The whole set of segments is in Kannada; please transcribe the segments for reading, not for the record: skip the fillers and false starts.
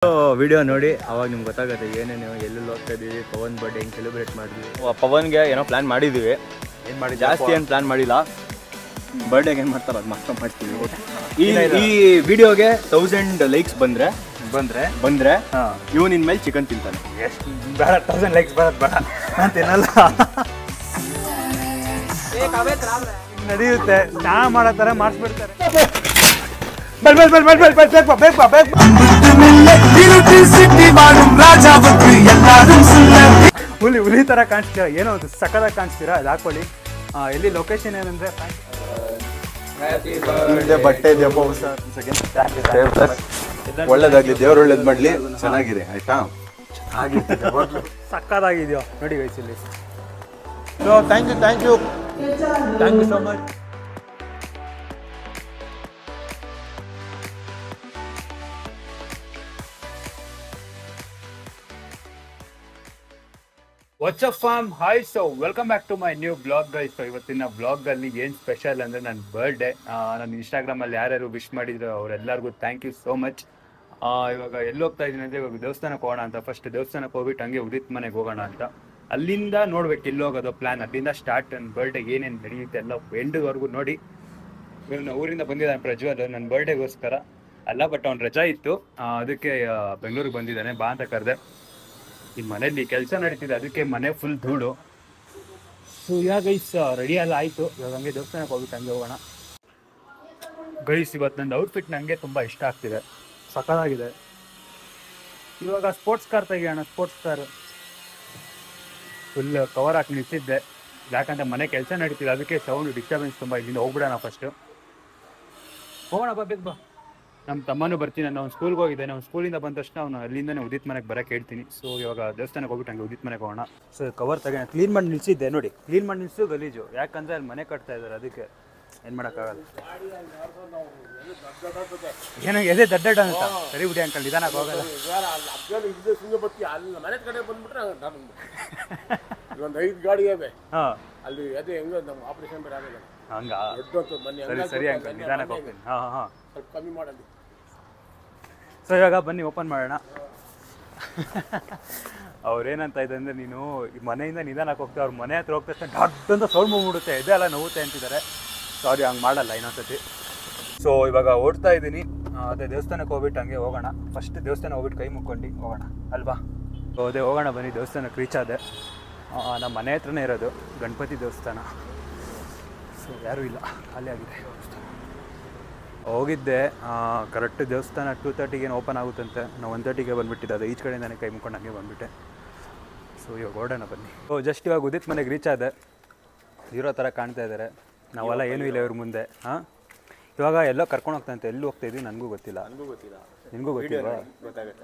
ವಿಡಿಯೋ ನೋಡಿ ಅವಾಗ ನಿಮ್ಗೆ ಗೊತ್ತಾಗುತ್ತೆ ಏನೇನು ಎಲ್ಲೆಲ್ಲಿ ಹೋಗ್ತಾ ಇದೀವಿ, ಪವನ್ ಬರ್ಡೇ ಹೆಂಗೆ ಸೆಲೆಬ್ರೇಟ್ ಮಾಡಿದ್ವಿ. ಪವನ್ಗೆ ಏನೋ ಪ್ಲಾನ್ ಮಾಡಿದ್ದೀವಿ, ಏನು ಮಾಡಿ ಜಾಸ್ತಿ ಏನು ಪ್ಲಾನ್ ಮಾಡಿಲ್ಲ. ಬರ್ಡೇಗೆ ಏನು ಮಾಡ್ತಾರೋ ಅದು ಮಾತ್ರ ಮಾಡ್ತೀವಿ. ಈ ವಿಡಿಯೋಗೆ 1000 ಲೈಕ್ಸ್ ಬಂದರೆ ಇವನು ಇನ್ಮೇಲೆ ಚಿಕನ್ ತಿಂತಾನೆ. ಎಷ್ಟು ಬೇಡ, 1000 ಲೈಕ್ಸ್ ಬರೋದು ಬೇಡ, ನಾನು ತಿನ್ನಲ್ಲ. ನಡೆಯುತ್ತೆ, ನಾ ಮಾಡೋ ಥರ ಮಾಡಿಸ್ಬಿಡ್ತಾರೆ. ಹುಲಿ ಥರ ಕಾಣಿಸ್ತೀರ, ಏನೋ ಅದು ಸಕ್ಕದಾಗಿ ಕಾಣಿಸ್ತೀರಾ, ಅದು ಹಾಕೊಳ್ಳಿ. ಎಲ್ಲಿ ಲೊಕೇಶನ್ ಏನಂದ್ರೆ ಬಟ್ಟೆ ಒಳ್ಳೇದಾಗ್ಲಿ, ದೇವ್ರು ಒಳ್ಳೇದು ಮಾಡಲಿ, ಚೆನ್ನಾಗಿದೆ ಆಯ್ತಾ. ಸಕ್ಕದಾಗಿದೆಯೋ ನೋಡಿ ಗೈಸ್ ಇಲ್ಲಿ. So thank you so much. What's up ಫಾರ್ಮ್ hi. So welcome back to my new blog guys. So ಇವತ್ತಿನ ಬ್ಲಾಗಲ್ಲಿ ಏನು ಸ್ಪೆಷಲ್ ಅಂದರೆ ನನ್ನ ಬರ್ಡೇ. ನಾನು ಇನ್ಸ್ಟಾಗ್ರಾಮಲ್ಲಿ ಯಾರ್ಯಾರು ವಿಶ್ ಮಾಡಿದ್ರು ಅವರೆಲ್ಲರಿಗೂ ಥ್ಯಾಂಕ್ ಯು ಸೋ ಮಚ್. ಇವಾಗ ಎಲ್ಲಿ ಹೋಗ್ತಾ ಇದ್ದೀನಿ ಅಂದರೆ ಇವಾಗ ದೇವಸ್ಥಾನಕ್ಕೆ ಹೋಗೋಣ ಅಂತ. ಫಸ್ಟ್ ದೇವಸ್ಥಾನಕ್ಕೆ ಹೋಗ್ಬಿಟ್ಟು ಹಂಗೆ ಉದಿತ್ ಮನೆಗೆ ಹೋಗೋಣ ಅಂತ. ಅಲ್ಲಿಂದ ನೋಡ್ಬೇಕು ಎಲ್ಲಿ ಹೋಗೋದು ಪ್ಲ್ಯಾನ್. ಅಲ್ಲಿಂದ ಸ್ಟಾರ್ಟ್ ನನ್ನ ಬರ್ಡೇ ಏನೇನು ನಡೆಯುತ್ತೆ ಎಲ್ಲ ಎಂಡ್ವರೆಗೂ ನೋಡಿ. ಇವ್ನು ಊರಿಂದ ಬಂದಿದ್ದಾನೆ ಪ್ರಜ್ವಲ್ ನನ್ನ ಬರ್ಡೇಗೋಸ್ಕರ ಅಲ್ಲ, ಬಟ್ ಅವ್ನು ರಜಾ ಇತ್ತು, ಅದಕ್ಕೆ ಬೆಂಗಳೂರಿಗೆ ಬಂದಿದ್ದಾನೆ, ಬಾ ಅಂತ ಕರೆದೆ. ಈ ಮನೇಲಿ ಕೆಲಸ ನಡೀತಿದೆ, ಅದಕ್ಕೆ ಮನೆ ಫುಲ್ ಧೂಳು. ಸೊ ಇವಾಗ ಗೈಸ್ ರೆಡಿ ಎಲ್ಲ ಆಯಿತು. ಇವಾಗ ಹಂಗೆ ದೇವಸ್ಥಾನಕ್ಕೆ ಹೋಗ್ಬಿಟ್ಟು ಹಂಗೆ ಹೋಗೋಣ ಗೈಸ್. ಇವತ್ತು ನನ್ನ ಔಟ್ಫಿಟ್ ನನಗೆ ತುಂಬ ಇಷ್ಟ ಆಗ್ತಿದೆ, ಸಕ್ಕತ್ತಾಗಿದೆ. ಇವಾಗ ಸ್ಪೋರ್ಟ್ಸ್ ಕಾರ್ ತೆಗಿಯೋಣ. ಸ್ಪೋರ್ಟ್ಸ್ ಕಾರ್ ಫುಲ್ ಕವರ್ ಹಾಕಿ ನಿಂತಿದ್ದೆ, ಯಾಕಂದರೆ ಮನೆ ಕೆಲಸ ನಡೀತಿದೆ, ಅದಕ್ಕೆ ಸೌಂಡ್ ಡಿಸ್ಟರ್ಬೆನ್ಸ್ ತುಂಬ. ಇಲ್ಲಿಂದ ಹೋಗ್ಬಿಡೋಣ, ಫಸ್ಟು ಹೋಗೋಣ. ಬೇಗ ಬಾ. ನಮ್ಮ ತಮ್ಮನೂ ಬರ್ತೀನಿ, ನಾನು ಅವ್ನು ಸ್ಕೂಲ್ಗೆ ಹೋಗಿದ್ದಾನೆ. ಅವ್ನು ಸ್ಕೂಲಿಂದ ಬಂದ ತಕ್ಷಣ ಅವ್ನು ಅಲ್ಲಿಂದನೇ ಉದಿತ್ ಮನೆಗೆ ಬರೋಕ್ಕೆ ಹೇಳ್ತೀನಿ. ಸೊ ಇವಾಗ ದೇವಸ್ಥಾನಕ್ಕೆ ಹೋಗ್ಬಿಟ್ಟು ಹಂಗೆ ಉದಿತ್ ಮನೆಗೆ ಹೋಗೋಣ. So cover ತೆಗೋಣ. ಕ್ಲೀನ್ ಮಾಡಿ ನಿಲ್ಲಿಸಿದ್ದೆ ನೋಡಿ, ಕ್ಲೀನ್ ಮಾಡಿ ನಿಲ್ಲಿಸು ಗಲೀಜು, ಯಾಕಂದರೆ ಅಲ್ಲಿ ಮನೆ ಕಟ್ತಾ ಇದ್ದಾರೆ, ಅದಕ್ಕೆ ಏನು ಮಾಡೋಕ್ಕಾಗಲ್ಲ. ಏನೋ ಎದೆ ದಡ್ಡ ಅಂತ ಸರಿ ಬಿಡಿ ಅಂಕಲ್, ನಿಧಾನಕ್ಕೆ ಹೋಗಲ್ಲ. ಹಾಂ ಅಲ್ಲಿ ಅದೇ ಹೆಂಗ ನಮ್ಮ ಆಪರೇಷನ್ ಬೇರೆ ಆಗಲ್ಲ, ಹಂಗ ಸರಿ ಅಂಕಲ್, ನಿಧಾನಕ್ಕೆ ಹೋಗ್ತೀನಿ. ಹಾಂ ಹಾಂ ಸ್ವಲ್ಪ ಕಮ್ಮಿ ಮಾಡಲಿ. ಸೊ ಇವಾಗ ಬನ್ನಿ ಓಪನ್ ಮಾಡೋಣ. ಅವ್ರೇನಂತ ಇದೆ ಅಂದರೆ, ನೀನು ಮನೆಯಿಂದ ನಿಧಾನಕ್ಕೆ ಹೋಗ್ತಾ, ಅವ್ರ ಮನೆ ಹತ್ರ ಹೋಗ್ತಾ ದೊಡ್ಡಂತ ಸೌಂಡ್ ಬಂದ್ಬಿಡುತ್ತೆ, ಎದೆ ಎಲ್ಲ ನೋವುತ್ತೆ ಅಂತಿದ್ದಾರೆ. ಸಾರಿ, ಹಂಗೆ ಮಾಡಲ್ಲ ಇನ್ನೊಂದ್ಸತಿ. ಸೊ ಇವಾಗ ಓಡ್ತಾ ಇದ್ದೀನಿ. ಅದೇ ದೇವಸ್ಥಾನಕ್ಕೆ ಹೋಗ್ಬಿಟ್ಟು ಹಂಗೆ ಹೋಗೋಣ. ಫಸ್ಟ್ ದೇವಸ್ಥಾನ ಹೋಗ್ಬಿಟ್ಟು ಕೈ ಮುಕ್ಕೊಂಡು ಹೋಗೋಣ ಅಲ್ವಾ. ಸೊ ಅದೇ ಹೋಗೋಣ ಬನ್ನಿ. ದೇವಸ್ಥಾನಕ್ಕೆ ರೀಚ್ ಆದೆ. ನಮ್ಮ ಮನೆ ಹತ್ರನೇ ಇರೋದು ಗಣಪತಿ ದೇವಸ್ಥಾನ. ಸೊ ಯಾರೂ ಇಲ್ಲ, ಖಾಲಿ ಆಗಿದೆ ದೇವಸ್ಥಾನ. ಹೋಗಿದ್ದೆ ಕರೆಕ್ಟ್ ದೇವಸ್ಥಾನ 2:30ಗೆ ಓಪನ್ ಆಗುತ್ತಂತೆ. ನಾವು 1:30ಗೆ ಬಂದುಬಿಟ್ಟಿದ್ದೆ, ಅದು ಈಚ್ ಕಡೆಯಿಂದಾನೆ ಕೈ ಮುಕ್ಕೊಂಡು ಹಂಗೆ ಬಂದುಬಿಟ್ಟೆ. ಸೊ ಇವಾಗ ಓಡೋಣ ಬನ್ನಿ. ಸೊ ಜಸ್ಟ್ ಇವಾಗ ಉದಿತ್ ಮನೆಗೆ ರೀಚ್ ಆದೆ. ಇರೋ ಥರ ಕಾಣ್ತಾ ಇದ್ದಾರೆ, ನಾವೆಲ್ಲ ಏನೂ ಇಲ್ಲ ಇವ್ರ ಮುಂದೆ. ಹಾಂ ಇವಾಗ ಎಲ್ಲೋ ಕರ್ಕೊಂಡು ಹೋಗ್ತಂತೆ, ಎಲ್ಲಿ ಹೋಗ್ತಾ ಇದ್ವಿ ನನಗೂ ಗೊತ್ತಿಲ್ಲ. ನಿಮಗೂ ಗೊತ್ತಿಲ್ಲ.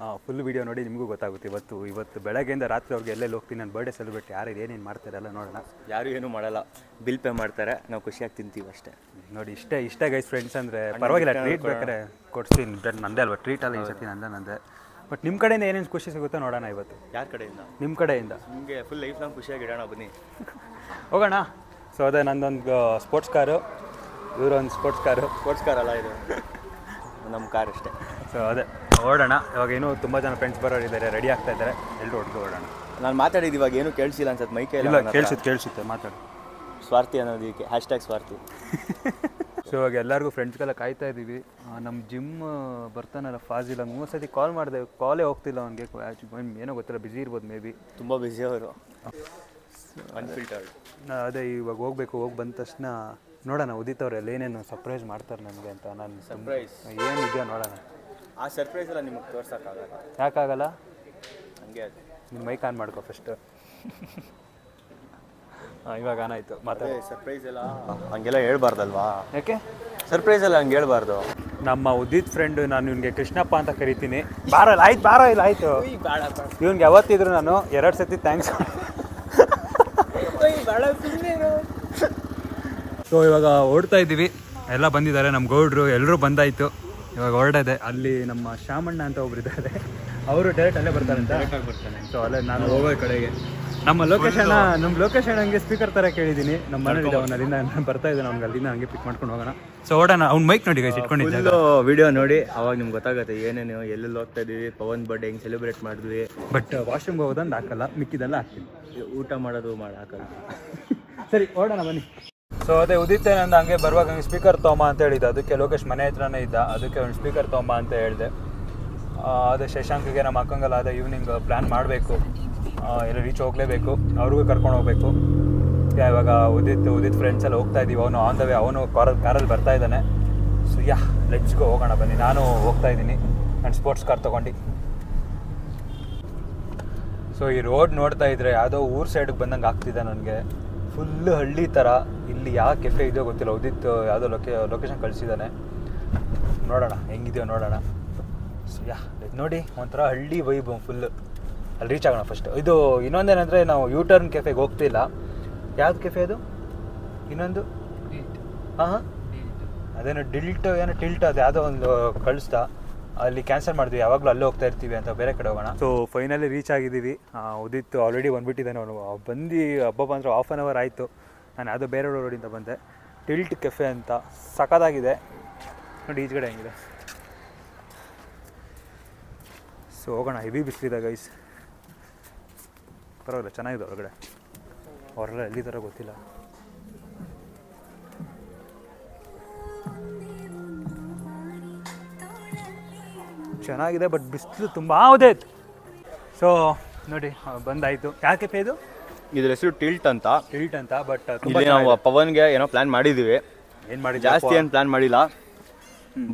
ಹಾಂ ಫುಲ್ ವೀಡಿಯೋ ನೋಡಿ ನಿಮಗೂ ಗೊತ್ತಾಗುತ್ತೆ. ಇವತ್ತು ಬೆಳಗ್ಗೆಯಿಂದ ರಾತ್ರಿ ಅವ್ರಿಗೆ ಎಲ್ಲೆಲ್ಲಿ ಹೋಗ್ತೀನಿ. ನನ್ನ ಬರ್ಡೇ ಸೆಲೆಬ್ರೇಟ್ ಯಾರು ಏನೇನು ಮಾಡ್ತಾರೆ ಎಲ್ಲ ನೋಡೋಣ. ಯಾರು ಏನೂ ಮಾಡಲ್ಲ, ಬಿಲ್ ಪೇ ಮಾಡ್ತಾರೆ, ನಾವು ಖುಷಿಯಾಗಿ ತಿಂತೀವಿ ಅಷ್ಟೇ. ನೋಡಿ ಇಷ್ಟೇ ಗೈಸ್. ಫ್ರೆಂಡ್ಸ್ ಅಂದರೆ ಪರವಾಗಿಲ್ಲ, ಟ್ರೀಟ್ ಬೇಕಾದ್ರೆ ಕೊಡ್ತೀನಿ. ನಂದೇ ಅಲ್ವಾ ಟ್ರೀಟ್ ಅಲ್ಲ, ಈ ಸತಿ ನಂದೇ. ಬಟ್ ನಿಮ್ಮ ಕಡೆಯಿಂದ ಏನೇನು ಖುಷಿ ಸಿಗುತ್ತೋ ನೋಡೋಣ ಇವತ್ತು. ಯಾರ ಕಡೆಯಿಂದ? ನಿಮ್ಮ ಕಡೆಯಿಂದ. ನಿಮಗೆ ಫುಲ್ ಲೈಫ್ ಲಾಂಗ್ ಖುಷಿಯಾಗಿ ಇಡೋಣ, ಬನ್ನಿ ಹೋಗೋಣ. ಸೊ ಅದೇ ನಂದೊಂದು ಸ್ಪೋರ್ಟ್ಸ್ ಕಾರು, ಇವರೊಂದು ಸ್ಪೋರ್ಟ್ಸ್ ಕಾರ್ ಅಲ್ಲ, ಇದು ನಮ್ಮ ಕಾರ್ ಅಷ್ಟೇ. ಸೊ ಅದೇ ಓಡೋಣ. ಇವಾಗ ಇನ್ನೂ ತುಂಬ ಜನ ಫ್ರೆಂಡ್ಸ್ ಬರೋರು ಇದ್ದಾರೆ, ರೆಡಿ ಆಗ್ತಾ ಇದ್ದಾರೆ, ಎಲ್ಲರೂ ಒಟ್ಟಿಗೆ ಓಡೋಣ. ನಾನು ಮಾತಾಡಿದ್ದು ಇವಾಗ ಏನೂ ಕೇಳಿಸಿಲ್ಲ ಅನ್ಸತ್ತೆ, ಮೈಕೈ ಇಲ್ಲ ಕೇಳಿಸುತ್ತೆ ಮಾತಾಡಿ. ಸ್ವಾರ್ಥಿ ಅನ್ನೋದಕ್ಕೆ #, ಸ್ವಾರ್ಥಿ. ಸೊ ಇವಾಗ ಎಲ್ಲರಿಗೂ ಫ್ರೆಂಡ್ಸ್ಗೆಲ್ಲ ಕಾಯ್ತಾ ಇದ್ದೀವಿ. ನಮ್ಮ ಜಿಮ್ ಬರ್ತಾನಲ್ಲ ಫಾಜಿಲ್, ಹಂಗೆ 3 ಸತಿ ಕಾಲ್ ಮಾಡಿದೆ, ಕಾಲೇ ಹೋಗ್ತಿಲ್ಲ ಅವ್ನಿಗೆ. ಏನೋ ಗೊತ್ತಿಲ್ಲ, ಬ್ಯುಸಿ ಇರ್ಬೋದು ಮೇ ಬಿ, ತುಂಬ ಬ್ಯುಸಿ ಅವರು, ಅನ್ಫಿಲ್ಟರ್ಡ್. ಅದೇ ಇವಾಗ ಹೋಗ್ಬೇಕು. ಹೋಗಿ ಬಂದ ತಕ್ಷಣ ನೋಡೋಣ ಉದಿತ್ ಅವ್ರೆಲ್ಲ ಏನೇನು ಸರ್ಪ್ರೈಸ್ ಮಾಡ್ತಾರೆ ನನಗೆ ಅಂತ. ನಾನು ಸರ್ಪ್ರೈಸ್ ಏನಿದೆಯೋ ನೋಡೋಣ. ಆ ಸರ್ಪ್ರೈಸ್ ಎಲ್ಲ ನಿಮಗೆ ತೋರ್ಸೋಕ್ಕಾಗಲ್ಲ. ಯಾಕಾಗಲ್ಲ? ಹಂಗೆ ಅದು ನಿಮ್ಮ ಮೈಕ್ ಆನ್ ಮಾಡ್ಕೊ ಫಸ್ಟು. ಇವಾಗ ಆನ್ ಆಯಿತು, ಮಾತಾಡಿ. ಸರ್ಪ್ರೈಸ್ ಎಲ್ಲ ಹಂಗೆಲ್ಲ ಹೇಳ್ಬಾರ್ದಲ್ವಾ? ಯಾಕೆ ಸರ್ಪ್ರೈಸ್ ಎಲ್ಲ ಹಂಗೆ ಹೇಳ್ಬಾರ್ದು. ನಮ್ಮ ಉದಿತ್ ಫ್ರೆಂಡು, ನಾನು ಇವನಿಗೆ ಕೃಷ್ಣಪ್ಪ ಅಂತ ಕರಿತೀನಿ. ಬಾರೋ ಇಲ್ಲ ಆಯಿತು. ಇವ್ನಿಗೆ ಯಾವತ್ತಿದ್ರು ನಾನು 2 ಸತಿ ಥ್ಯಾಂಕ್ಸ್. ಸೊ ಇವಾಗ ಓಡ್ತಾ ಇದ್ದೀವಿ, ಎಲ್ಲ ಬಂದಿದ್ದಾರೆ ನಮ್ಮ ಗೌಡ್ರು, ಎಲ್ಲರೂ ಬಂದಾಯಿತು. ಇವಾಗ ಹೊರಡದೆ. ಅಲ್ಲಿ ನಮ್ಮ ಶಾಮಣ್ಣ ಅಂತ ಒಬ್ರು ಇದ್ದಾರೆ, ಅವರು ಡೈರೆಕ್ಟ್ ಅಲ್ಲೇ ಬರ್ತಾರೆ. ಸೊ ಅಲ್ಲೇ ನಾನು ಹೋಗೋ ಕಡೆಗೆ ನಮ್ಮ ಲೊಕೇಶನ್ ಹಂಗೆ ಸ್ಪೀಕರ್ ತರ ಕೇಳಿದೀನಿ. ನಮ್ಮ ಮನೇಲಿ ಅವ್ನು ಅಲ್ಲಿಂದ ನಾನು ಬರ್ತಾ ಇದ್ದಾನೆ, ಅವ್ನಿಗೆ ಅಲ್ಲಿಂದ ಹಂಗೆ ಪಿಕ್ ಮಾಡ್ಕೊಂಡು ಹೋಗೋಣ. ಸೊ ಓಡೋಣ. ಅವ್ನು ಮೈಕ್ ನೋಡಿ ಗೈಸ್ ಇಟ್ಕೊಂಡಿದ್ದ ವಿಡಿಯೋ ನೋಡಿ ಅವಾಗ ನಿಮ್ಗೆ ಗೊತ್ತಾಗುತ್ತೆ ಏನೇನು ಎಲ್ಲೆಲ್ಲಿ ಹೋಗ್ತಾ ಇದೀವಿ, ಪವನ್ ಬರ್ಡೇ ಹೆಂಗೆ ಸೆಲೆಬ್ರೇಟ್ ಮಾಡಿದ್ವಿ. ಬಟ್ ವಾಶ್ರೂಮ್ಗೆ ಹೋಗೋದಂದು ಹಾಕಲ್ಲ, ಮಿಕ್ಕಿದೆಲ್ಲ ಹಾಕ್ತೀನಿ. ಊಟ ಮಾಡೋದು ಹಾಕಲ್ಲ. ಸರಿ ಓಡೋಣ ಬನ್ನಿ. ಸೊ ಅದೇ ಉದಿತ್ತೇನಂದ ಹಂಗೆ ಬರುವಾಗ ಹಂಗೆ ಸ್ಪೀಕರ್ ತೊಗೊಂಬ ಅಂತ ಹೇಳಿದ್ದೆ. ಅದಕ್ಕೆ ಲೋಕೇಶ್ ಮನೆ ಹತ್ರನೇ ಇದ್ದ, ಅದಕ್ಕೆ ಒಂದು ಸ್ಪೀಕರ್ ತೊಗೊಂಬ ಅಂತ ಹೇಳಿದೆ. ಅದೇ ಶಶಾಂಕಿಗೆ ನಮ್ಮ ಅಕ್ಕಂಗಲ್ಲ ಅದೇ ಈವ್ನಿಂಗ್ ಪ್ಲ್ಯಾನ್ ಮಾಡಬೇಕು, ಎಲ್ಲ ರೀಚ್ ಹೋಗಲೇಬೇಕು, ಅವ್ರಿಗೂ ಕರ್ಕೊಂಡು ಹೋಗಬೇಕು. ಇವಾಗ ಉದಿತ್ ಫ್ರೆಂಡ್ಸ್ ಎಲ್ಲ ಹೋಗ್ತಾ ಇದ್ದೀವಿ. ಅವನು ಆನ್ ದ ವೇ, ಅವನು ಕಾರಲ್ಲಿ ಬರ್ತಾ ಇದ್ದಾನೆ. ಸೊ ಲೆಟ್ಸ್ಗೋ ಹೋಗೋಣ ಬನ್ನಿ. ನಾನು ಹೋಗ್ತಾ ಇದ್ದೀನಿ ನಾನು ಸ್ಪೋರ್ಟ್ಸ್ ಕಾರ್ ತೊಗೊಂಡು. ಸೊ ಈ ರೋಡ್ ನೋಡ್ತಾ ಇದ್ರೆ ಯಾವುದೋ ಊರ್ ಸೈಡಿಗೆ ಬಂದಂಗೆ ಆಗ್ತಿದೆ ನನಗೆ. ಫುಲ್ಲು ಹಳ್ಳಿ ಥರ. ಇಲ್ಲಿ ಯಾವ ಕೆಫೆ ಇದೆಯೋ ಗೊತ್ತಿಲ್ಲ. ಉದಿತ್ ಯಾವುದೋ ಲೊಕೇಶನ್ ಕಳಿಸಿದ್ದಾನೆ, ನೋಡೋಣ ಹೆಂಗಿದೆಯೋ ನೋಡೋಣ. ಸೊ ನೋಡಿ ಒಂಥರ ಹಳ್ಳಿ ವೈಬ್ ಫುಲ್ಲು. ಅಲ್ಲಿ ರೀಚ್ ಆಗೋಣ ಫಸ್ಟ್. ಇದು ಇನ್ನೊಂದೇನೆಂದರೆ ನಾವು ಯೂಟರ್ನ್ ಕೆಫೆಗೆ ಹೋಗ್ತಿಲ್ಲ. ಯಾವ್ದು ಕೆಫೆ ಅದು ಇನ್ನೊಂದು? ಹಾಂ ಅದೇನೋ ಟಿಲ್ಟ್ ಅದು ಯಾವುದೋ ಒಂದು ಕಳಿಸ್ತಾ, ಅಲ್ಲಿ ಕ್ಯಾನ್ಸಲ್ ಮಾಡಿದ್ವಿ. ಯಾವಾಗಲೂ ಅಲ್ಲೇ ಹೋಗ್ತಾ ಇರ್ತೀವಿ ಅಂತ ಬೇರೆ ಕಡೆ ಹೋಗೋಣ. ಸೊ ಫೈನಲಿ ರೀಚ್ ಆಗಿದ್ದೀವಿ. ಉದಿತ್ ಆಲ್ರೆಡಿ ಬಂದುಬಿಟ್ಟಿದ್ದಾನೆ. ಅವನು ಬಂದು ಹಬ್ಬ ಅಂದರೆ ಹಾಫ್ ಆನ್ ಅವರ್ ಆಯಿತು. ನಾನು ಯಾವುದೋ ಬೇರೆ ರೋಡಿಂದ ಬಂದೆ. ಟಿಲ್ಟ್ ಕೆಫೆ ಅಂತ ಸಖತ್ತಾಗಿದೆ ನೋಡಿ, ಈಚೆಗಡೆ ಹೆಂಗಿದೆ. ಸೊ ಹೋಗೋಣ. ಹೆವಿ ಬಿಸಿಲಿದೆ ಗೈಸ್, ಪರವಾಗಿಲ್ಲ ಚೆನ್ನಾಗಿದೆ ಹೊರಗಡೆ. ಹೊರಗಡೆ ಎಲ್ಲಿ ಥರ ಗೊತ್ತಿಲ್ಲ. ಚೆನ್ನಾಗಿದೆ ಬಟ್ ಬಿಸಿಲು ತುಂಬ ಇದೆ. ಸೊ ನೋಡಿ ಬಂದಾಯಿತು. ಯಾವ ಕೆಫೆ ಇದು? ಇದ್ರ ಹೆಸರು ಟಿಲ್ಟ್ ಅಂತ. ಬಟ್ ಇಲ್ಲಿ ನಾವು ಪವನ್ಗೆ ಏನೋ ಪ್ಲಾನ್ ಮಾಡಿದ್ದೀವಿ. ಏನು ಮಾಡಿ ಜಾಸ್ತಿ ಏನು ಪ್ಲಾನ್ ಮಾಡಿಲ್ಲ.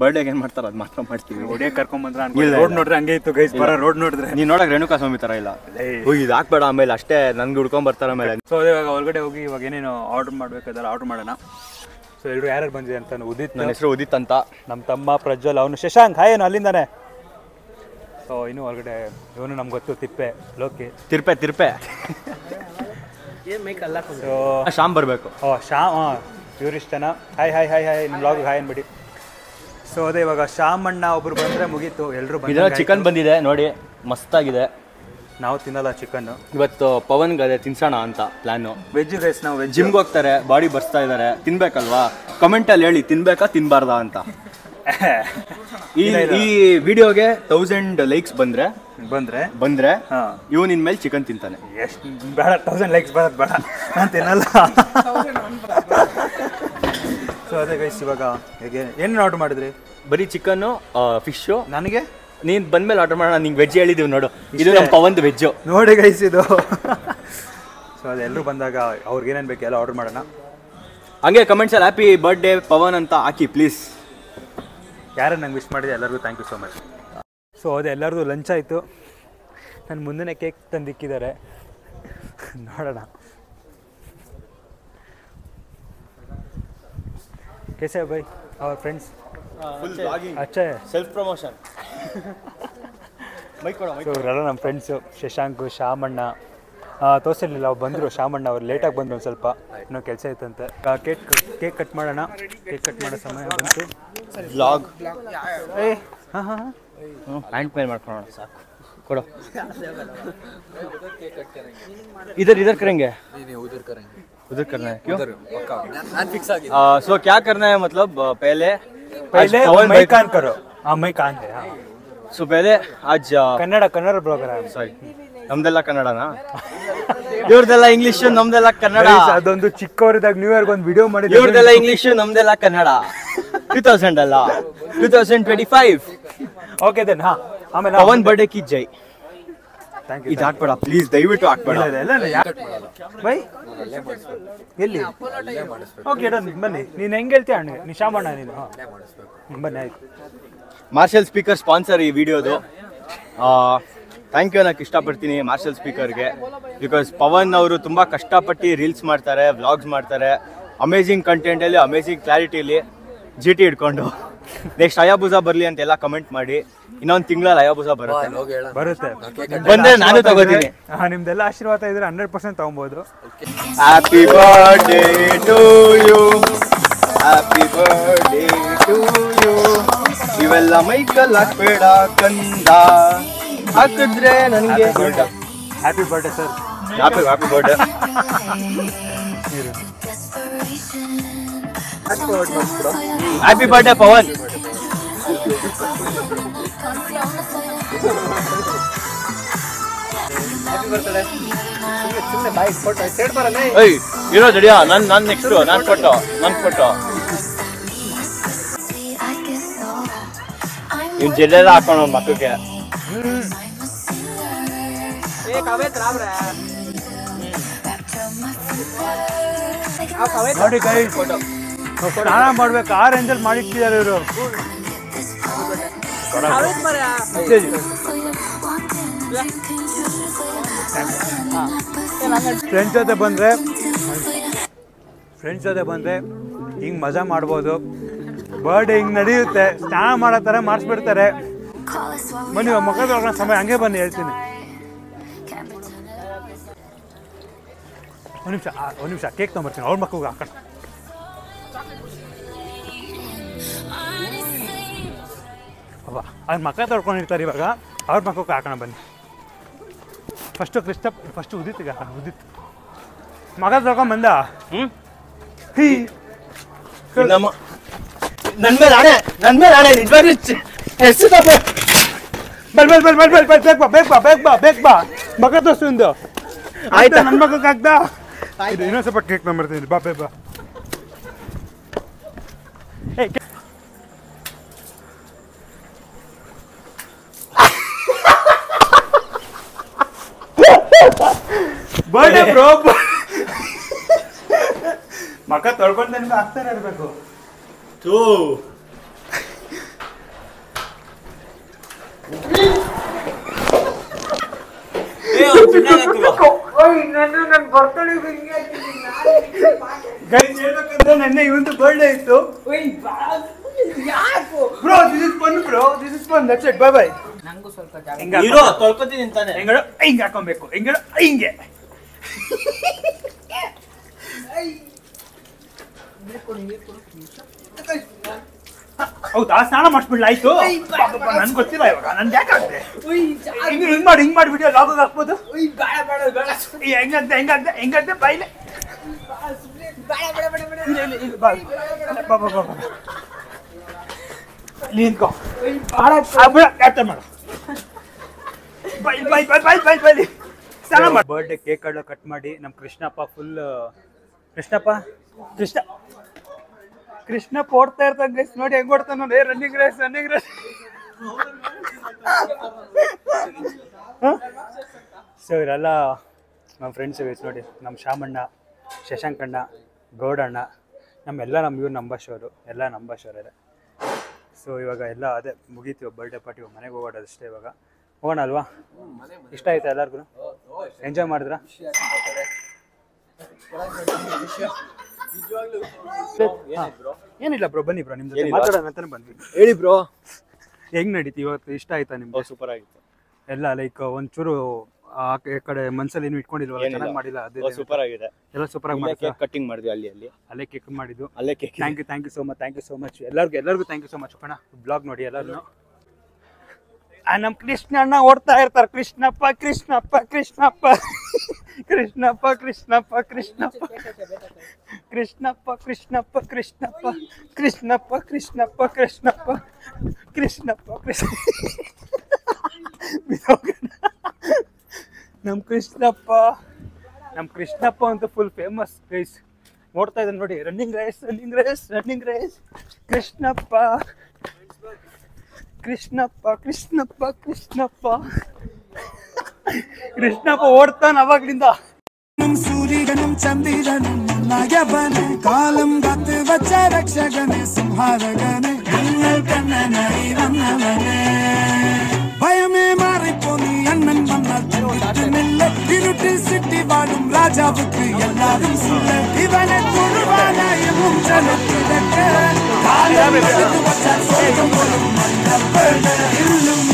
ಬರ್ಡೇಗೆ ಏನು ಮಾಡ್ತಾರೆ ಅದು ಮಾತ್ರ ಮಾಡ್ತೀವಿ. ಒಡೆ ಕರ್ಕೊಂಬಂದ್ರೆ ರೋಡ್ ನೋಡ್ರೆ ಹಂಗೆ ಇತ್ತು ಗೈಸ್. ರೋಡ್ ನೋಡಿದ್ರೆ ನೀನು ನೋಡಕ್ ರೇಣುಕಾ ಸ್ವಾಮಿ ಥರ ಇಲ್ಲ. ಇದು ಹಾಕ್ಬೇಡ ಆಮೇಲೆ ಅಷ್ಟೇ ನನ್ಗೆ ಹುಡ್ಕೊಂಡ್ ಬರ್ತಾರೆ ಆಮೇಲೆ. ಸೊ ಇವಾಗ ಹೊರಗಡೆ ಹೋಗಿ ಇವಾಗ ಏನೇನು ಆರ್ಡರ್ ಮಾಡಬೇಕು ಅದೆಲ್ಲ ಆರ್ಡರ್ ಮಾಡೋಣ. ಸೊ ಎಲ್ಲರೂ ಯಾರ್ಯಾರು ಬಂದಿದೆ ಅಂತ. ಉದಿತ್, ನನ್ನ ಹೆಸರು ಉದಿತ್ ಅಂತ. ನಮ್ಮ ತಮ್ಮ ಪ್ರಜ್ವಲ್, ಅವನು ಶಶಾಂಕ್. ಹಾಯ್ ಏನು ಅಲ್ಲಿಂದಾನೆ. ಸೊ ಇನ್ನೂ ಹೊರಗಡೆ ಇವನು ನಮ್ಗೆ ಗೊತ್ತು, ಲೋಕಿ ತಿರ್ಪೆ ಸೊ ಶ್ಯಾಮ್ ಬರಬೇಕು. ಶ್ಯಾಮ್ ಇವ್ರಿಷ್ಟನ. ಹಾಯ್ ನಿಮ್ಮ ಲಾಗ್ ಹಾಯ್ ಅನ್ಬಿಡಿ. ಸೊ ಅದೇ ಇವಾಗ ಶ್ಯಾಮ್ ಅಣ್ಣ ಒಬ್ರು ಬಂದರೆ ಮುಗೀತು. ಎಲ್ಲರೂ ಇದೆಲ್ಲ ಚಿಕನ್ ಬಂದಿದೆ ನೋಡಿ, ಮಸ್ತಾಗಿದೆ. ನಾವು ತಿನ್ನಲ್ಲ ಚಿಕನ್ನು. ಇವತ್ತು ಪವನ್ಗೆ ಅದೇ ತಿನ್ಸೋಣ ಅಂತ ಪ್ಲಾನು. Veg rice. ನಾವು ಜಿಮ್ಗೆ ಹೋಗ್ತಾರೆ, ಬಾಡಿ ಬರ್ಸ್ತಾ ಇದ್ದಾರೆ, ತಿನ್ಬೇಕಲ್ವಾ? ಕಮೆಂಟಲ್ಲಿ ಹೇಳಿ ತಿನ್ಬೇಕಾ ತಿನ್ಬಾರ್ದಾ ಅಂತ. ಈ ವಿಡಿಯೋಗೆ 1000 ಲೈಕ್ಸ್ ಬಂದ್ರೆ ಇವನು ಇನ್ಮೇಲೆ ಚಿಕನ್ ತಿಂತಾನೆ. ಎಷ್ಟು ಬೇಡ, 1000 ಲೈಕ್ಸ್ ಬರೋದು ಬೇಡ, ನಾನು ತಿನ್ನಲ್ಲ. ಸೊ ಅದೇ ಗೈಸ್ ಇವಾಗ ಏನೇನು ಆರ್ಡರ್ ಮಾಡಿದ್ರಿ? ಬರೀ ಚಿಕನ್ನು, ಫಿಶು. ನನಗೆ ನೀನು ಬಂದ್ಮೇಲೆ ಆರ್ಡರ್ ಮಾಡೋಣ. ನಿಂಗೆ ವೆಜ್ ಹೇಳಿದ್ದೀವಿ ನೋಡು, ಇದು ನಮ್ಮ ಪವನ್ದು ವೆಜ್ಜು ನೋಡಿ ಗೈಸ್ ಇದು. ಸೊ ಅದೆಲ್ಲರೂ ಬಂದಾಗ ಅವ್ರಿಗೆ ಏನೇನು ಬೇಕು ಎಲ್ಲ ಆರ್ಡರ್ ಮಾಡೋಣ. ಹಂಗೆ ಕಮೆಂಟ್ಸಲ್ಲಿ ಹ್ಯಾಪಿ ಬರ್ಡೇ ಪವನ್ ಅಂತ ಹಾಕಿ ಪ್ಲೀಸ್. ಯಾರು ನಂಗೆ ವಿಶ್ ಮಾಡಿದೆ ಎಲ್ಲರಿಗೂ thank you so much. So ಅದೇ ಎಲ್ಲರದು ಲಂಚ್ ಆಯಿತು. ನನ್ನ ಮುಂದೆ ಕೇಕ್ ತಂದಿಕ್ಕಿದ್ದಾರೆ, ನೋಡೋಣ. कैसे है भाई और फ्रेंड्स? अच्छा है. Self promotion. ಸೊ ಇವರೆಲ್ಲ ನಮ್ಮ ಫ್ರೆಂಡ್ಸು. ಶಶಾಂಕ್, ಶ್ಯಾಮಣ್ಣ ತೋರಿಸಿರ್ಲಿಲ್ಲ, ಅವ್ರು ಬಂದರು. ಶ್ಯಾಮಣ್ಣ ಅವ್ರು ಲೇಟಾಗಿ ಬಂದರು ಒಂದು ಸ್ವಲ್ಪ, ಇನ್ನೂ ಕೆಲಸ ಇತ್ತಂತೆ. ಕೇಕ್ ಕಟ್ ಮಾಡೋಣ. ಕೇಕ್ ಕಟ್ ಮಾಡೋ ಸಮಯ ಬಂತು. ವ್ಲಾಗ್ ಹಾಂ ಪ್ಯಾಂಟ್ ಮೇಲೆ ಮಾಡ್ಕೊಳ್ಳೋಣ ಸಾಕು. ಕೊಡೋ इधर करेंगे. उधर करना है क्यों? सो क्या करना है मतलब पहले माइक ऑन करो. हाँ माइक ऑन है. हाँ सो पहले आज ಕನ್ನಡ ಬ್ಲಾಗರ್. ಸಾರಿ ನಮ್ದೆಲ್ಲ ಕನ್ನಡನಾ? ಇವ್ರದೆಲ್ಲ ಇಂಗ್ಲಿಷ್, ನಮ್ದೆಲ್ಲ ಕನ್ನಡ. ಅದೊಂದು ಚಿಕ್ಕವರಿದಾಗ ನ್ಯೂ ಇಯರ್ಗೆ ಒಂದು ವಿಡಿಯೋ ಮಾಡಿದ್ವಿ. ಇವ್ರದೆಲ್ಲ ಇಂಗ್ಲಿಷ್, ನಮ್ದೆಲ್ಲ ಕನ್ನಡ. 2000 ಅಲ್ಲ 2025. Okay then. ಹಾಂ ಆಮೇಲೆ ಪವನ್ ಬರ್ಡೇ ಕಿ ಜೈ. Thank you. ಇದು ಹಾಕ್ಬೇಡ ಪ್ಲೀಸ್, ದಯವಿಟ್ಟು ಹಾಕ್ಬೇಡ. ಬೈ ಎಲ್ಲಿ? ಓಕೆ ಡನ್, ಬನ್ನಿ. ನೀನು ಹೆಂಗೆ ಹೇಳ್ತೀಯ ಅಣ್ಣ? ನೀ ಶ್ಯಾಮಣ್ಣ ನೀನು. ಹಾಂ ಬನ್ನಿ ಆಯ್ತು. ಮಾರ್ಷಲ್ ಸ್ಪೀಕರ್ ಸ್ಪಾನ್ಸರ್ ಈ ವಿಡಿಯೋದು. ಥ್ಯಾಂಕ್ ಯು ಅನ್ನೋಕ್ಕೆ ಇಷ್ಟಪಡ್ತೀನಿ ಮಾರ್ಷಲ್ ಸ್ಪೀಕರ್ಗೆ. ಬಿಕಾಸ್ ಪವನ್ ಅವರು ತುಂಬ ಕಷ್ಟಪಟ್ಟು ರೀಲ್ಸ್ ಮಾಡ್ತಾರೆ, ವ್ಲಾಗ್ಸ್ ಮಾಡ್ತಾರೆ. ಅಮೇಝಿಂಗ್ ಕಂಟೆಂಟಲ್ಲಿ, ಅಮೇಝಿಂಗ್ ಕ್ಲಾರಿಟಿಲಿ GT ಹಿಡ್ಕೊಂಡು. ನೆಕ್ಸ್ಟ್ ಅಯಾಬುಜಾ ಬರಲಿ ಅಂತೆಲ್ಲ ಕಮೆಂಟ್ ಮಾಡಿ. ಇನ್ನೊಂದು ತಿಂಗಳಲ್ಲಿ ಅಯಾಬುಜಾ ಬರುತ್ತೆ. ಬಂದರೆ ನಾನು ತಗೋತೀನಿ. ನಿಮ್ದೆಲ್ಲ ಆಶೀರ್ವಾದ ಇದ್ರೆ 100% ತಗೊಬೋದು. Happy birthday to you, happy birthday to you. ಇವೆಲ್ಲ ಮೈಕಲ್ ಹಾಕ್ಬೇಡ ಕಂದ, ಹಾಕಿದ್ರೆ ನನಗೆ. Happy birthday sir. Happy birthday. Happy birthday Pavan. ಇರೋ ಜಡಿಯಾ ನನ್ ನೆಕ್ಸ್ಟ್ ನನ್ ಫೋಟೋ ಇವ್ ಜೆಲ್ಲೆಲ್ಲ ಹಾಕೋಣ ಮಕ್ಕಳಿಗೆ. ನೋಡಿ ಕೈ ಸ್ನಾನ ಮಾಡ್ಬೇಕು ಆ ರೇಂಜಲ್ಲಿ ಮಾಡಿಟ್ಟಿದ್ದಾರೆ ಇವರು. ಫ್ರೆಂಡ್ಸ್ ಜೊತೆ ಬಂದರೆ ಹಿಂಗೆ ಮಜಾ ಮಾಡ್ಬೋದು. ಬರ್ಡೇ ಹಿಂಗೆ ನಡೆಯುತ್ತೆ. ಸ್ನಾನ ಮಾಡೋ ಥರ ಮಾಡಿಸ್ಬಿಡ್ತಾರೆ. ಬನ್ನಿ ಮುಖ ತೊಳ್ಕೊಳ್ಳೋ ಸಮಯ ಹಂಗೆ ಬನ್ನಿ ಹೇಳ್ತೀನಿ. ಒಂದು ನಿಮಿಷ ಕೇಕ್ ತೊಗೊಂಬರ್ತೀನಿ. ಅವ್ರ ಮಕ್ಕಳಿಗೆ ಹಾಕೋಣ. ಅಬ್ಬ ಅವ್ರ ಮಕ್ಕ ತೊಳ್ಕೊಂಡಿರ್ತಾರೆ ಇವಾಗ. ಅವ್ರ ಮಕ್ಕಳಿಗೆ ಹಾಕೋಣ ಬನ್ನಿ. ಫಸ್ಟು ಉದಿತ್ ಮಗ ತೊಳ್ಕೊಂಬಂದ. ನನ್ ಮೇಲೆ ಆಣೆ ನಿಜವಾಗ್ಲೂ ಬೇಕ್ ಬಾ ಮಗ ತೋರ್ಸು ಒಂದು. ಆಯ್ತಾ ನನ್ನ ಮಗಕ್ಕೆ ಹಾಕ್ದ. ಇನ್ನೊಂದು ಸ್ವಲ್ಪ ಕೇಕ್ ನಂಬರ್ತೀನಿ. ಬಾ ಬರ್ಡೇ ಬ್ರೋ. ಮಗ ತೊಳ್ಕೊಂಡು ನನಗೆ ಆಗ್ತಾನೆ ಇರಬೇಕು. ನೆನ್ನೆ ಇವಂದು ಬರ್ಡೇ ಇತ್ತು bro. This is fun. That's it. By ನಂಗೂ ಸ್ವಲ್ಪ ತೊಳ್ಕೊತೀನಿ ಅಂತಾನೆ. ಹಿಂಗೆ ಹಾಕೊಬೇಕು. ಹಿಂಗೆ ಹೌದಾ? ಸ್ನಾನ ಮಾಡಿಸ್ಬಿಡ್ಲ? ಆಯ್ತು. ನನ್ಗೆ ಗೊತ್ತಿಲ್ಲ ಇವಾಗ. ನನ್ಗೆ ಯಾಕಾಗ್ತದೆ ಹಿಂಗ್ ಮಾಡಿ ವಿಡಿಯೋ ಲಾಗ್ ಹಾಕ್ಬೋದು. ಹೆಂಗಂತೆ ಬೈಲೆ ನಿಂತ್ಕೋ. ಬರ್ಡೇ ಕೇಕ್ ಎಲ್ಲ ಕಟ್ ಮಾಡಿ ನಮ್ಮ ಕೃಷ್ಣಪ್ಪ ಫುಲ್ ಕೃಷ್ಣಪ್ಪ ಓಡ್ತಾ ಇರ್ತಾನೆ ಗೈಸ್. ನೋಡಿ ಹೆಂಗ್ ಓಡ್ತಾನ ನೋಡಿ. Running race. ಸೊ ಇವರೆಲ್ಲ ನಮ್ಮ ಫ್ರೆಂಡ್ಸ್ ಗೈಸ್. ನೋಡಿ ನಮ್ಮ ಶ್ಯಾಮಣ್ಣ, ಶಶಾಂಕಣ್ಣ, ಗೌಡಣ್ಣ, ಇವ್ರು ನಂಬಾಶವರು ಎಲ್ಲ ನಂಬಾಶವರೇ. ಸೊ ಇವಾಗ ಎಲ್ಲ ಅದೇ ಮುಗೀತೀವಿ ಬರ್ಡೇ ಪಾರ್ಟಿ. ಮನೆಗೆ ಹೋಗೋದಷ್ಟೇ ಇವಾಗ. ಹೋಗೋಣ ಅಲ್ವಾ? ಇಷ್ಟ ಆಯ್ತಾ ಎಲ್ಲರಿಗೂ? ಎಂಜಾಯ್ ಮಾಡಿದ್ರಾ? ಏನಿಲ್ಲ ಬ್ರೋ, ಬನ್ನಿ ಬ್ರೋ, ನಿಮ್ಮ ಜೊತೆ ಮಾತಾಡೋಣ ಅಂತಾನೆ ಬಂದ್ವಿ. ಹೇಳಿ ಬ್ರೋ, ಹೆಂಗ್ ನಡೀತಿ ಇವತ್ತು? ಇಷ್ಟ ಆಯ್ತಾ ನಿಮ್ಗೆ? ಸೂಪರ್ ಆಗಿತ್ತು ಎಲ್ಲ. ಲೈಕ್ ಒಂಚೂರು ಆ ಕಡೆ ಮನ್ಸಲ್ಲಿ ಏನು ಇಟ್ಕೊಂಡಿಲ್ವಲ್ಲ, ಚೆನ್ನಾಗಿ ಮಾಡಿಲ್ಲ. ಅದೇ ಸೂಪರ್ ಆಗಿದೆ, ಎಲ್ಲ ಸೂಪರ್ ಆಗಿ ಮಾಡಿ. ಕೇಕ್ ಕಟ್ಟಿಂಗ್ ಮಾಡಿದ್ವಿ, ಅಲ್ಲೇ ಕೇಕ್ ಮಾಡಿದ್ದು, ಅಲ್ಲೇ cake. Thank you so much ಎಲ್ಲರಿಗೂ ಥ್ಯಾಂಕ್ ಯು ಸೋ ಮಚ್ ಕಣ. ಬ್ಲಾಗ್ ನೋಡಿ ಎಲ್ಲರೂ. ನಮ್ಮ ಕೃಷ್ಣ ಅಣ್ಣ ಓಡ್ತಾ ಇರ್ತಾರೆ. ಕೃಷ್ಣಪ್ಪ ಕೃಷ್ಣಪ್ಪ ಕೃಷ್ಣಪ್ಪ ಕೃಷ್ಣಪ್ಪ ಕೃಷ್ಣಪ್ಪ ಕೃಷ್ಣಪ್ಪ ಕೃಷ್ಣಪ್ಪ ಕೃಷ್ಣಪ್ಪ ಕೃಷ್ಣಪ್ಪ ಕೃಷ್ಣಪ್ಪ ಕೃಷ್ಣಪ್ಪ ಕೃಷ್ಣಪ್ಪ ಕೃಷ್ಣಪ್ಪ ಕೃಷ್ಣ ನಮ್ಮ ಕೃಷ್ಣಪ್ಪ ಅಂತ ಫುಲ್ ಫೇಮಸ್ ಗೈಸ್. ನೋಡ್ತಾ ಇದ್ದಾನೆ ನೋಡಿ, ರನ್ನಿಂಗ್ ರೇಸ್ ಕೃಷ್ಣಪ್ಪ ಕೃಷ್ಣಪ್ಪ ಕೃಷ್ಣಪ್ಪ ಕೃಷ್ಣಪ್ಪ ಕೃಷ್ಣಪ್ಪ ಓಡ್ತಾನ ಅವಾಗ್ಲಿಂದ. சூரியனும் சந்திரனும் நயவனே காலம் காத்து வச்ச ரட்சகனே சிம்ஹாரகனே எங்கள் கண்ணனை வந்தவனே பயமே மாறிப்போனி அண்ணன் வந்தால் திருட்டுமில்ல இருட்டில் சிட்டி வாழும் ராஜாவுக்கு எல்லாரும் சொல்ல இவனை துருவானாயமும் ஜனத்திடக்க காலம் எடுத்து வச்ச சோகம் போலும் மன்னப்பட இல்லும்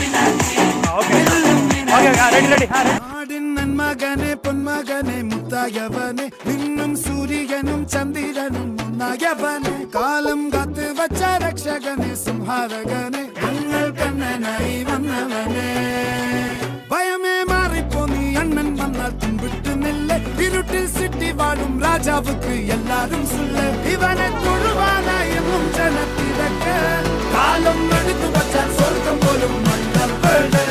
நாடின் நன்மகனே பொன்மகனே முத்தாயவனே மின்னும் சூரியனும் சந்திரனும் முன்னாயவனே காலம் காத்து வச்ச ரட்சகனே சிம்ஹாரகனே எங்கள் கண்ணனை வந்தவனே பயமே மாறிப்போனி அண்ணன் வந்தால் தும்பிட்டு ராஜாவுக்கு எல்லாரும் சொல்ல இவனை தொழுவானா என்னும் ஜனத்திறக்க காலம் எடுத்து வச்சால் சொர்க்கம் போலும் மன்னப்பட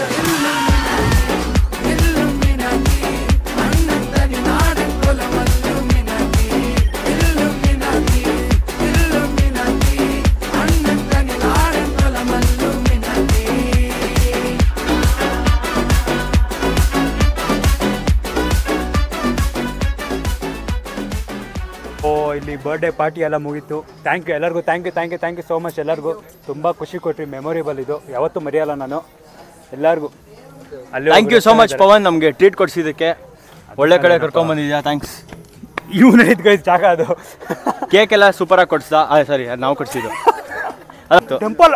ಇಲ್ಲಿ ಬರ್ಡೇ ಪಾರ್ಟಿ ಎಲ್ಲ ಮುಗೀತು. ಥ್ಯಾಂಕ್ ಯು ಎಲ್ಲರಿಗೂ, ಥ್ಯಾಂಕ್ ಯು ಸೋ ಮಚ್ ಎಲ್ಲರಿಗೂ. ತುಂಬ ಖುಷಿ ಕೊಟ್ರಿ, ಮೆಮೊರೇಬಲ್ ಇದು, ಯಾವತ್ತೂ ಮರೆಯಲ್ಲ ನಾನು ಎಲ್ಲರಿಗೂ. ಅಲ್ಲಿ thank you so much Pavan, ನಮಗೆ ಟ್ರೀಟ್ ಕೊಡಿಸಿದ್ದಕ್ಕೆ, ಒಳ್ಳೆ ಕಡೆ ಕರ್ಕೊಂಡ್ಬಂದಿದ್ಯಾ, ಥ್ಯಾಂಕ್ಸ್. ಇವನು ಇದ್ಗೈ ಜಾಗ ಅದು ಕೇಕ್ ಎಲ್ಲ ಸೂಪರಾಗಿ ಕೊಡ್ಸ್ದ, ಸರಿ ನಾವು ಕೊಡ್ಸಿದ್ದು ಟೆಂಪಲ್.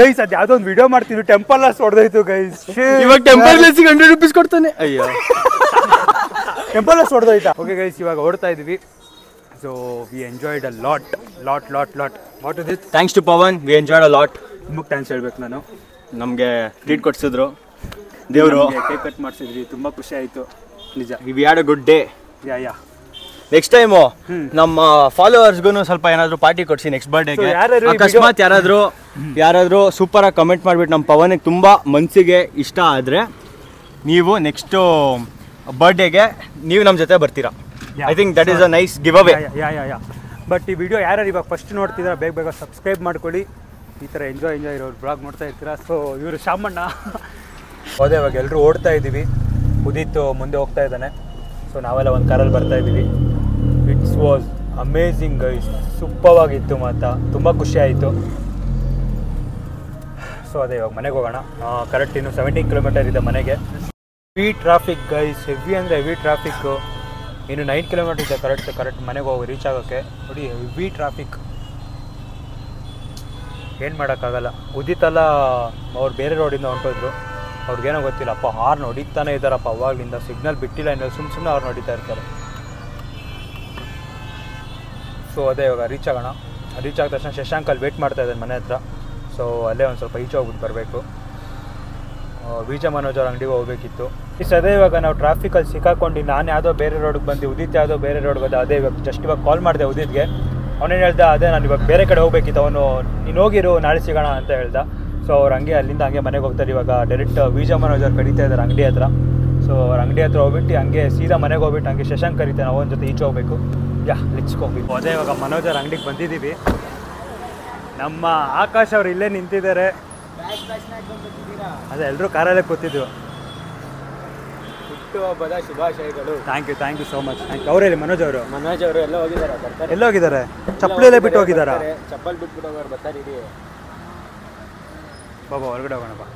ಗೈಸ್ ಅದು ಯಾವುದೋ ಒಂದು ವಿಡಿಯೋ ಮಾಡ್ತಿದ್ವಿ, ಟೆಂಪಲ್ ಹೊಡೆದೋಯ್ತು ಗೈಸ್. ಇವಾಗ ಟೆಂಪಲ್ ಪ್ಲೇಸಿಗೆ 100 ರೂಪೀಸ್ ಕೊಡ್ತಾನೆ. ಅಯ್ಯೋ ಟೆಂಪಲ್ ಹೊಡೆದೋಯ್ತಾ. ಓಕೆ ಗೈಸ್, ಇವಾಗ ಓಡ್ತಾ ಇದ್ವಿ. So we enjoyed a lot. What is it? Thanks to Pavan, we enjoyed a lot. ನಿಮಗೆ ಥ್ಯಾಂಕ್ಸ್ ಹೇಳ್ಬೇಕು ನಾನು. ನಮಗೆ ಟ್ರೀಟ್ ಕೊಡಿಸಿದ್ರು ದೇವರು, ಕೇಕ್ ಕಟ್ ಮಾಡಿಸಿದ್ರಿ, ತುಂಬ ಖುಷಿ ಆಯಿತು ನಿಜ. We had a good day. Yeah next time ನಮ್ಮ ಫಾಲೋವರ್ಸ್ಗೂ ಸ್ವಲ್ಪ ಏನಾದರೂ ಪಾರ್ಟಿ ಕೊಡಿಸಿ ನೆಕ್ಸ್ಟ್ ಬರ್ಡೇಗೆ. ಅಕಸ್ಮಾತ್ ಯಾರಾದರೂ ಸೂಪರಾಗಿ ಕಮೆಂಟ್ ಮಾಡಿಬಿಟ್ಟು ನಮ್ಮ ಪವನಿಗೆ ತುಂಬ ಮನಸ್ಸಿಗೆ ಇಷ್ಟ ಆದರೆ ನೀವು ನೆಕ್ಸ್ಟು ಬರ್ಡೇಗೆ ನೀವು ನಮ್ಮ ಜೊತೆ ಬರ್ತೀರಾ. I think that is a nice give away. Yeah but ಈ ವಿಡಿಯೋ ಯಾರು ಇವಾಗ ಫಸ್ಟ್ ನೋಡ್ತಿದ್ದೀರಾ ಬೇಗ ಸಬ್ಸ್ಕ್ರೈಬ್ ಮಾಡ್ಕೊಳ್ಳಿ. ಈ ಥರ ಎಂಜಾಯ್ ಇರೋರು ಬ್ಲಾಗ್ ನೋಡ್ತಾ ಇರ್ತೀರಾ. ಸೊ ಇವರು ಶಾಮಣ್ಣ. ಅದೇ ಇವಾಗ ಎಲ್ಲರೂ ಓಡ್ತಾ ಇದ್ದೀವಿ. ಉದಿತ್ ಮುಂದೆ ಹೋಗ್ತಾ ಇದ್ದಾನೆ. ಸೊ ನಾವೆಲ್ಲ ಒಂದು ಕಾರಲ್ಲಿ ಬರ್ತಾ ಇದ್ದೀವಿ. It's was amazing guys, super ಆಗಿತ್ತು ಮಾತಾ, ತುಂಬ ಖುಷಿ ಆಯಿತು. ಸೊ ಅದೇ ಇವಾಗ ಮನೆಗೆ ಹೋಗೋಣ. ಕರೆಕ್ಟ್ ಇನ್ನು 17 ಕಿಲೋಮೀಟರ್ ಇದೆ ಮನೆಗೆ. ಹೆವಿ ಟ್ರಾಫಿಕ್ ಗೈಸ್, ಹೆವಿ ಅಂದರೆ ಹೆವಿ ಟ್ರಾಫಿಕ್ಕು. ಇನ್ನು 9 ಕಿಲೋಮೀಟರ್ ಇದೆ ಕರೆಕ್ಟ್ ಮನೆಗೆ ಹೋಗಿ ರೀಚ್ ಆಗೋಕ್ಕೆ. ನೋಡಿ ಹೆವಿ ಟ್ರಾಫಿಕ್, ಏನು ಮಾಡೋಕ್ಕಾಗಲ್ಲ. ಉದಿತಲ್ಲ ಅವ್ರು ಬೇರೆ ರೋಡಿಂದ ಹೊಂಟೋದ್ರು, ಅವ್ರಿಗೇನೋ ಗೊತ್ತಿಲ್ಲಪ್ಪ, ಹಾರ್ನ್ ಹೊಡಿತಾನೆ ಇದ್ದಾರಪ್ಪ ಅವಾಗಲಿಂದ. ಸಿಗ್ನಲ್ ಬಿಟ್ಟಿಲ್ಲ ಇನ್ನು, ಸುಮ್ಮನೆ ಅವ್ರು ಹೊಡಿತಾ ಇರ್ತಾರೆ. ಸೊ ಅದೇ ಇವಾಗ ರೀಚ್ ಆಗೋಣ. ರೀಚ್ ಆದ ತಕ್ಷಣ ಶಶಾಂಕ್ ಅಲ್ಲಿ ವೇಟ್ ಮಾಡ್ತಾ ಇದ್ದಾನೆ ಮನೆ ಹತ್ರ. ಸೊ ಅಲ್ಲೇ ಒಂದು ಸ್ವಲ್ಪ ಈಚೆ ಹೋಗ್ಬಿಟ್ಟು ಬರಬೇಕು. ವಿಜಯ ಮನೋಜ್ ಅವ್ರ ಅಂಗಡಿಗೆ ಹೋಗಬೇಕಿತ್ತು. ಅದೇ ಇವಾಗ ನಾವು ಟ್ರಾಫಿಕಲ್ಲಿ ಸಿಕ್ಕಾಕೊಂಡು ನಾನು ಯಾವುದೋ ಬೇರೆ ರೋಡಿಗೆ ಬಂದು, ಉದಿತ್ ಯಾವುದೋ ಬೇರೆ ರೋಡ್ಗೆ ಹೋದ. ಅದೇ ಇವಾಗ ಜಸ್ಟ್ ಇವಾಗ ಕಾಲ್ ಮಾಡಿದೆ ಉದಿತ್ಗೆ. ಅವನೇನು ಹೇಳ್ದ, ಅದೇ ನಾನು ಇವಾಗ ಬೇರೆ ಕಡೆ ಹೋಗ್ಬೇಕಿತ್ತು. ಅವನು ನೀನು ಹೋಗಿರು, ನಾಳೆ ಸಿಗೋಣ ಅಂತ ಹೇಳ್ದ. ಸೊ ಅವ್ರು ಅಲ್ಲಿಂದ ಹಂಗೆ ಮನೆಗೆ ಹೋಗ್ತಾರೆ. ಇವಾಗ ಡೈರೆಕ್ಟ್ ವಿಜಯ ಮನೋಜ್ ಅವ್ರು ಕರೀತಾ ಇದ್ದಾರೆ ಅಂಗಡಿ ಹತ್ರ. ಸೊ ಅವ್ರ ಅಂಗಡಿ ಹತ್ರ ಹೋಗ್ಬಿಟ್ಟು ಹಂಗೆ ಸೀದಾ ಮನೆಗೆ ಹೋಗ್ಬಿಟ್ಟು ಹಂಗೆ ಶಶಾಂಕ್ ಕರೀತಾನೆ, ಅವನ ಜೊತೆ ಈಚೆ ಹೋಗ್ಬೇಕು. Let's go. ಅದೇ ಇವಾಗ ಮನೋಜ್ ಅವ್ರ ಅಂಗಡಿಗೆ ಬಂದಿದ್ದೀವಿ. ನಮ್ಮ ಆಕಾಶ್ ಅವ್ರು ಇಲ್ಲೇ ನಿಂತಿದ್ದಾರೆ. ಅದೇ ಎಲ್ಲರೂ ಕಾರಲ್ಲೇ ಕೂತಿದ್ವು. ಹುಟ್ಟುಹಬ್ಬದ ಶುಭಾಶಯಗಳು. Thank you so much. ಅವರಲ್ಲಿ ಮನೋಜ್ ಅವರು ಎಲ್ಲ ಹೋಗಿದ್ದಾರೆ, ಎಲ್ಲ ಹೋಗಿದ್ದಾರೆ. ಚಪ್ಪಲೆಲ್ಲ ಬಿಟ್ಟು ಹೋಗಿದ್ದಾರಾ? ಚಪ್ಪಲ್ ಬಿಟ್ಬಿಟ್ಟು ಹೋಗೋರು ಬರ್ತಾರೆ. ಇಡೀ ಬಾಬಾ ಹೊರಗಡೆ ಹೋಗೋಣ ಬಾ.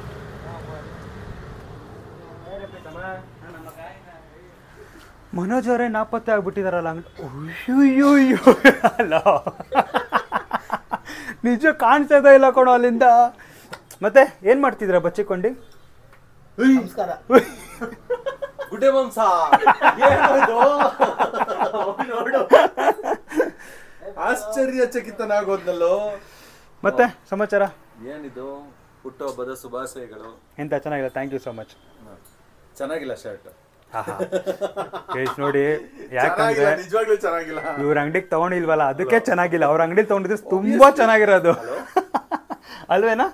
ಮನೋಜ್ ಅವರೇ ನಾಪತ್ತೆ ಆಗ್ಬಿಟ್ಟಿದಾರಲ್ಲ ಅಂಗಡಿ. ಅಯ್ಯೋ ಅಲ್ಲ, ನಿಜ ಕಾಣಿಸ್ತಾ ಇಲ್ಲ ಕಣೋ ಅಲ್ಲಿಂದ. ಮತ್ತೆ ಏನ್ ಮಾಡ್ತಿದ್ರ ಬಚ್ಚಿಕೊಂಡು? ನಮಸ್ಕಾರ. ಗುಡ್ಡೆ ಮಾಂಸ ಆಶ್ಚರ್ಯಚಕಿತನಾಗೋದ್ನಲ್ಲೋ. ಮತ್ತೆ ಸಮಾಚಾರ ಏನಿದು? ಹುಟ್ಟುಹಬ್ಬದ ಶುಭಾಶಯಗಳು. ಎಂತ ಚೆನ್ನಾಗಿಲ್ಲ. Thank you so much. ಚೆನ್ನಾಗಿಲ್ಲ ಶರ್ಟ್ ನೋಡಿ, ಯಾಕಂದ್ರೆ ನಿಜವಾಗ್ಲೂ ಚೆನ್ನಾಗಿಲ್ಲ. ಇವ್ರ ಅಂಗಡಿಗೆ ತಗೊಂಡಿಲ್ವಲ್ಲ ಅದಕ್ಕೆ ಚೆನ್ನಾಗಿಲ್ಲ. ಅವ್ರ ಅಂಗಡಿಲಿ ತಗೊಂಡಿದ್ರೆ ತುಂಬಾ ಚೆನ್ನಾಗಿರೋದು ಅಲ್ವೇನಾ?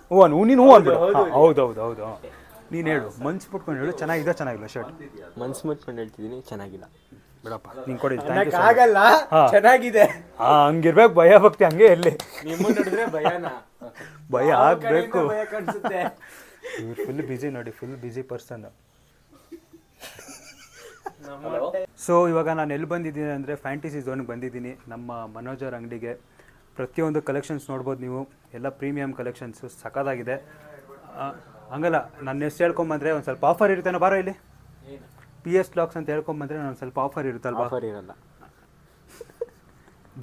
ನೀನು ಹೂ ಅನ್ಬಿಡು. ಹೌದು ನೀನು ಹೇಳು, ಮನ್ಸು ಬಿಟ್ಕೊಂಡು ಹೇಳು, ಚೆನ್ನಾಗಿಲ್ಲ ಶರ್ಟ್. ಮನ್ಸು ಮುಟ್ಕೊಂಡು ಹೇಳ್ತಿದ್ದೀನಿ, ಚೆನ್ನಾಗಿಲ್ಲ ಬಿಡಪ್ಪ. ನೀನು ಕೊಡಿ, ಆಗಲ್ಲ, ಚೆನ್ನಾಗಿದೆ. ಹಂಗಿರ್ಬೇಕು ಭಯ ಭಕ್ತಿ, ಹಂಗೆ ಎಲ್ಲಿ ಭಯ ಆಗ್ಬೇಕು. ಇವ್ರು ಫುಲ್ ಬಿಸಿ ನೋಡಿ, ಫುಲ್ ಬಿಸಿ ಪರ್ಸನ್. ಸೊ ಇವಾಗ ನಾನು ಎಲ್ಲಿ ಬಂದಿದ್ದೀನಿ ಅಂದರೆ ಫ್ಯಾಂಟಸಿ ಝೋನ್ಗೆ ಬಂದಿದ್ದೀನಿ, ನಮ್ಮ ಮನೋಜ್ ಅವ್ರ ಅಂಗಡಿಗೆ. ಪ್ರತಿಯೊಂದು ಕಲೆಕ್ಷನ್ಸ್ ನೋಡ್ಬೋದು ನೀವು, ಎಲ್ಲ ಪ್ರೀಮಿಯಂ ಕಲೆಕ್ಷನ್ಸು ಸಖತ್ತಾಗಿದೆ. ಹಂಗಲ್ಲ, ನನ್ನ ಹೆಸರು ಹೇಳ್ಕೊಂಬಂದರೆ ಒಂದು ಸ್ವಲ್ಪ ಆಫರ್ ಇರುತ್ತೇನೋ. ಬಾರೋ ಇಲ್ಲಿ PS Vlogs ಅಂತ ಹೇಳ್ಕೊಂಬಂದರೆ ನಾನು ಸ್ವಲ್ಪ ಆಫರ್ ಇರುತ್ತಲ್ವಾ? ಆಫರ್ ಇರಲ್ಲ,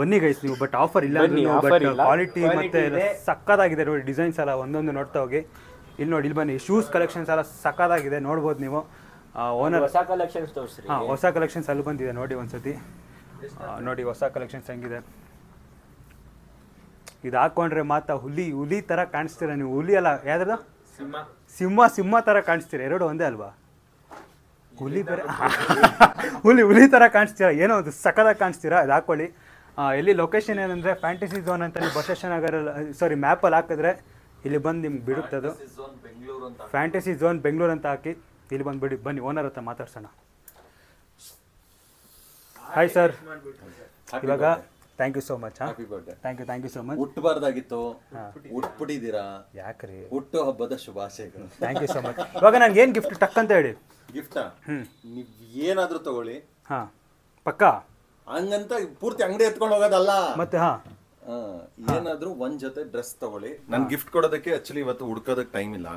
ಬನ್ನಿ ಗೈಸ್ ನೀವು. ಬಟ್ ಆಫರ್ ಇಲ್ಲ, ಬಟ್ ಕ್ವಾಲಿಟಿ ಮತ್ತು ಸಕ್ಕತ್ತಾಗಿದೆ ನೋಡಿ. ಡಿಸೈನ್ಸ್ ಎಲ್ಲ ಒಂದೊಂದು ನೋಡ್ತಾ ಹೋಗಿ. ಇಲ್ಲಿ ನೋಡಿ, ಇಲ್ಲಿ ಬನ್ನಿ, ಶೂಸ್ ಕಲೆಕ್ಷನ್ಸ್ ಎಲ್ಲ ಸಕ್ಕತ್ತಾಗಿದೆ, ನೋಡ್ಬೋದು ನೀವು. ಓನರ್ ಹೊಸ ಕಲೆಕ್ಷನ್ಸ್ ತೋರಿಸ್ರಿ. ಹೊಸ ಕಲೆಕ್ಷನ್ಸ್ ಅಲ್ಲಿ ಬಂದಿದೆ ನೋಡಿ ಒಂದ್ಸತಿ. ನೋಡಿ ಹೊಸ ಕಲೆಕ್ಷನ್ಸ್ ಹೆಂಗಿದೆ. ಇದು ಹಾಕೊಂಡ್ರೆ ಮಾತ್ರ ಹುಲಿ ಥರ ಕಾಣಿಸ್ತೀರ ನೀವು. ಹುಲಿ ಅಲ್ಲ, ಯಾವ್ದು? ಸಿಂಹ ಥರ ಕಾಣಿಸ್ತೀರ. ಎರಡು ಒಂದೇ ಅಲ್ವಾ? ಹುಲಿ ಬೇರೆ ಹುಲಿ ಥರ ಕಾಣಿಸ್ತೀರಾ, ಏನೋ ಅದು ಸಕ್ಕದಾಗಿ ಕಾಣಿಸ್ತೀರಾ, ಅದು ಹಾಕ್ಕೊಳ್ಳಿ. ಎಲ್ಲಿ ಲೊಕೇಶನ್ ಏನಂದರೆ ಫ್ಯಾಂಟಸಿ ಝೋನ್ ಅಂತ ನೀವು ಬಸವೇಶ್ವರನಗರ ಸಾರಿ ಮ್ಯಾಪಲ್ಲಿ ಹಾಕಿದ್ರೆ ಇಲ್ಲಿ ಬಂದು ನಿಮ್ಗೆ ಬಿಡುತ್ತೆ ಅದು. ಫ್ಯಾಂಟಸಿ ಝೋನ್ ಬೆಂಗಳೂರು ಅಂತ ಹಾಕಿ ಇಲ್ಲಿ ಬಂದು ಬಿಡಿ. ಬನ್ನಿ ಓನರ್ ಹತ್ರ ಮಾತಾಡ್ಸೋಣ. ಹಾಯ್ ಸರ್, ಇವಾಗ thank you so much. Thank you so much. ಹುಟ್ಟಬಾರ್ದಾಗಿತ್ತು, ಹುಟ್ಬಿಟ್ಟಿದ್ದೀರಾ, ಯಾಕ್ರಿ? ಹುಟ್ಟು ಹಬ್ಬದ ಶುಭಾಶಯಗಳು. Thank you so much. ಇವಾಗ ನನಗೆ ಏನು ಗಿಫ್ಟ್ ಟಕ್ ಅಂತ ಹೇಳಿ. ಗಿಫ್ಟಾ? ನೀವು ಏನಾದರೂ ತಗೊಳ್ಳಿ. ಹಾಂ ಪಕ್ಕಾ? ಹಂಗಂತ ಪೂರ್ತಿ ಅಂಗಡಿ ಎತ್ಕೊಂಡು ಹೋಗೋದಲ್ಲ. ಮತ್ತೆ ಹಾಂ ಏನಾದ್ರೂ ಒಂದ್ ಜೊತೆ ಡ್ರೆಸ್ ತಗೊಳ್ಳಿ. ನನ್ ಗಿಫ್ಟ್ ಕೊಡೋದಕ್ಕೆ ಆಕ್ಚುಲಿ ಇವತ್ತು ಹುಡ್ಕೋದಕ್ಕೆ ಟೈಮ್ ಇಲ್ಲ.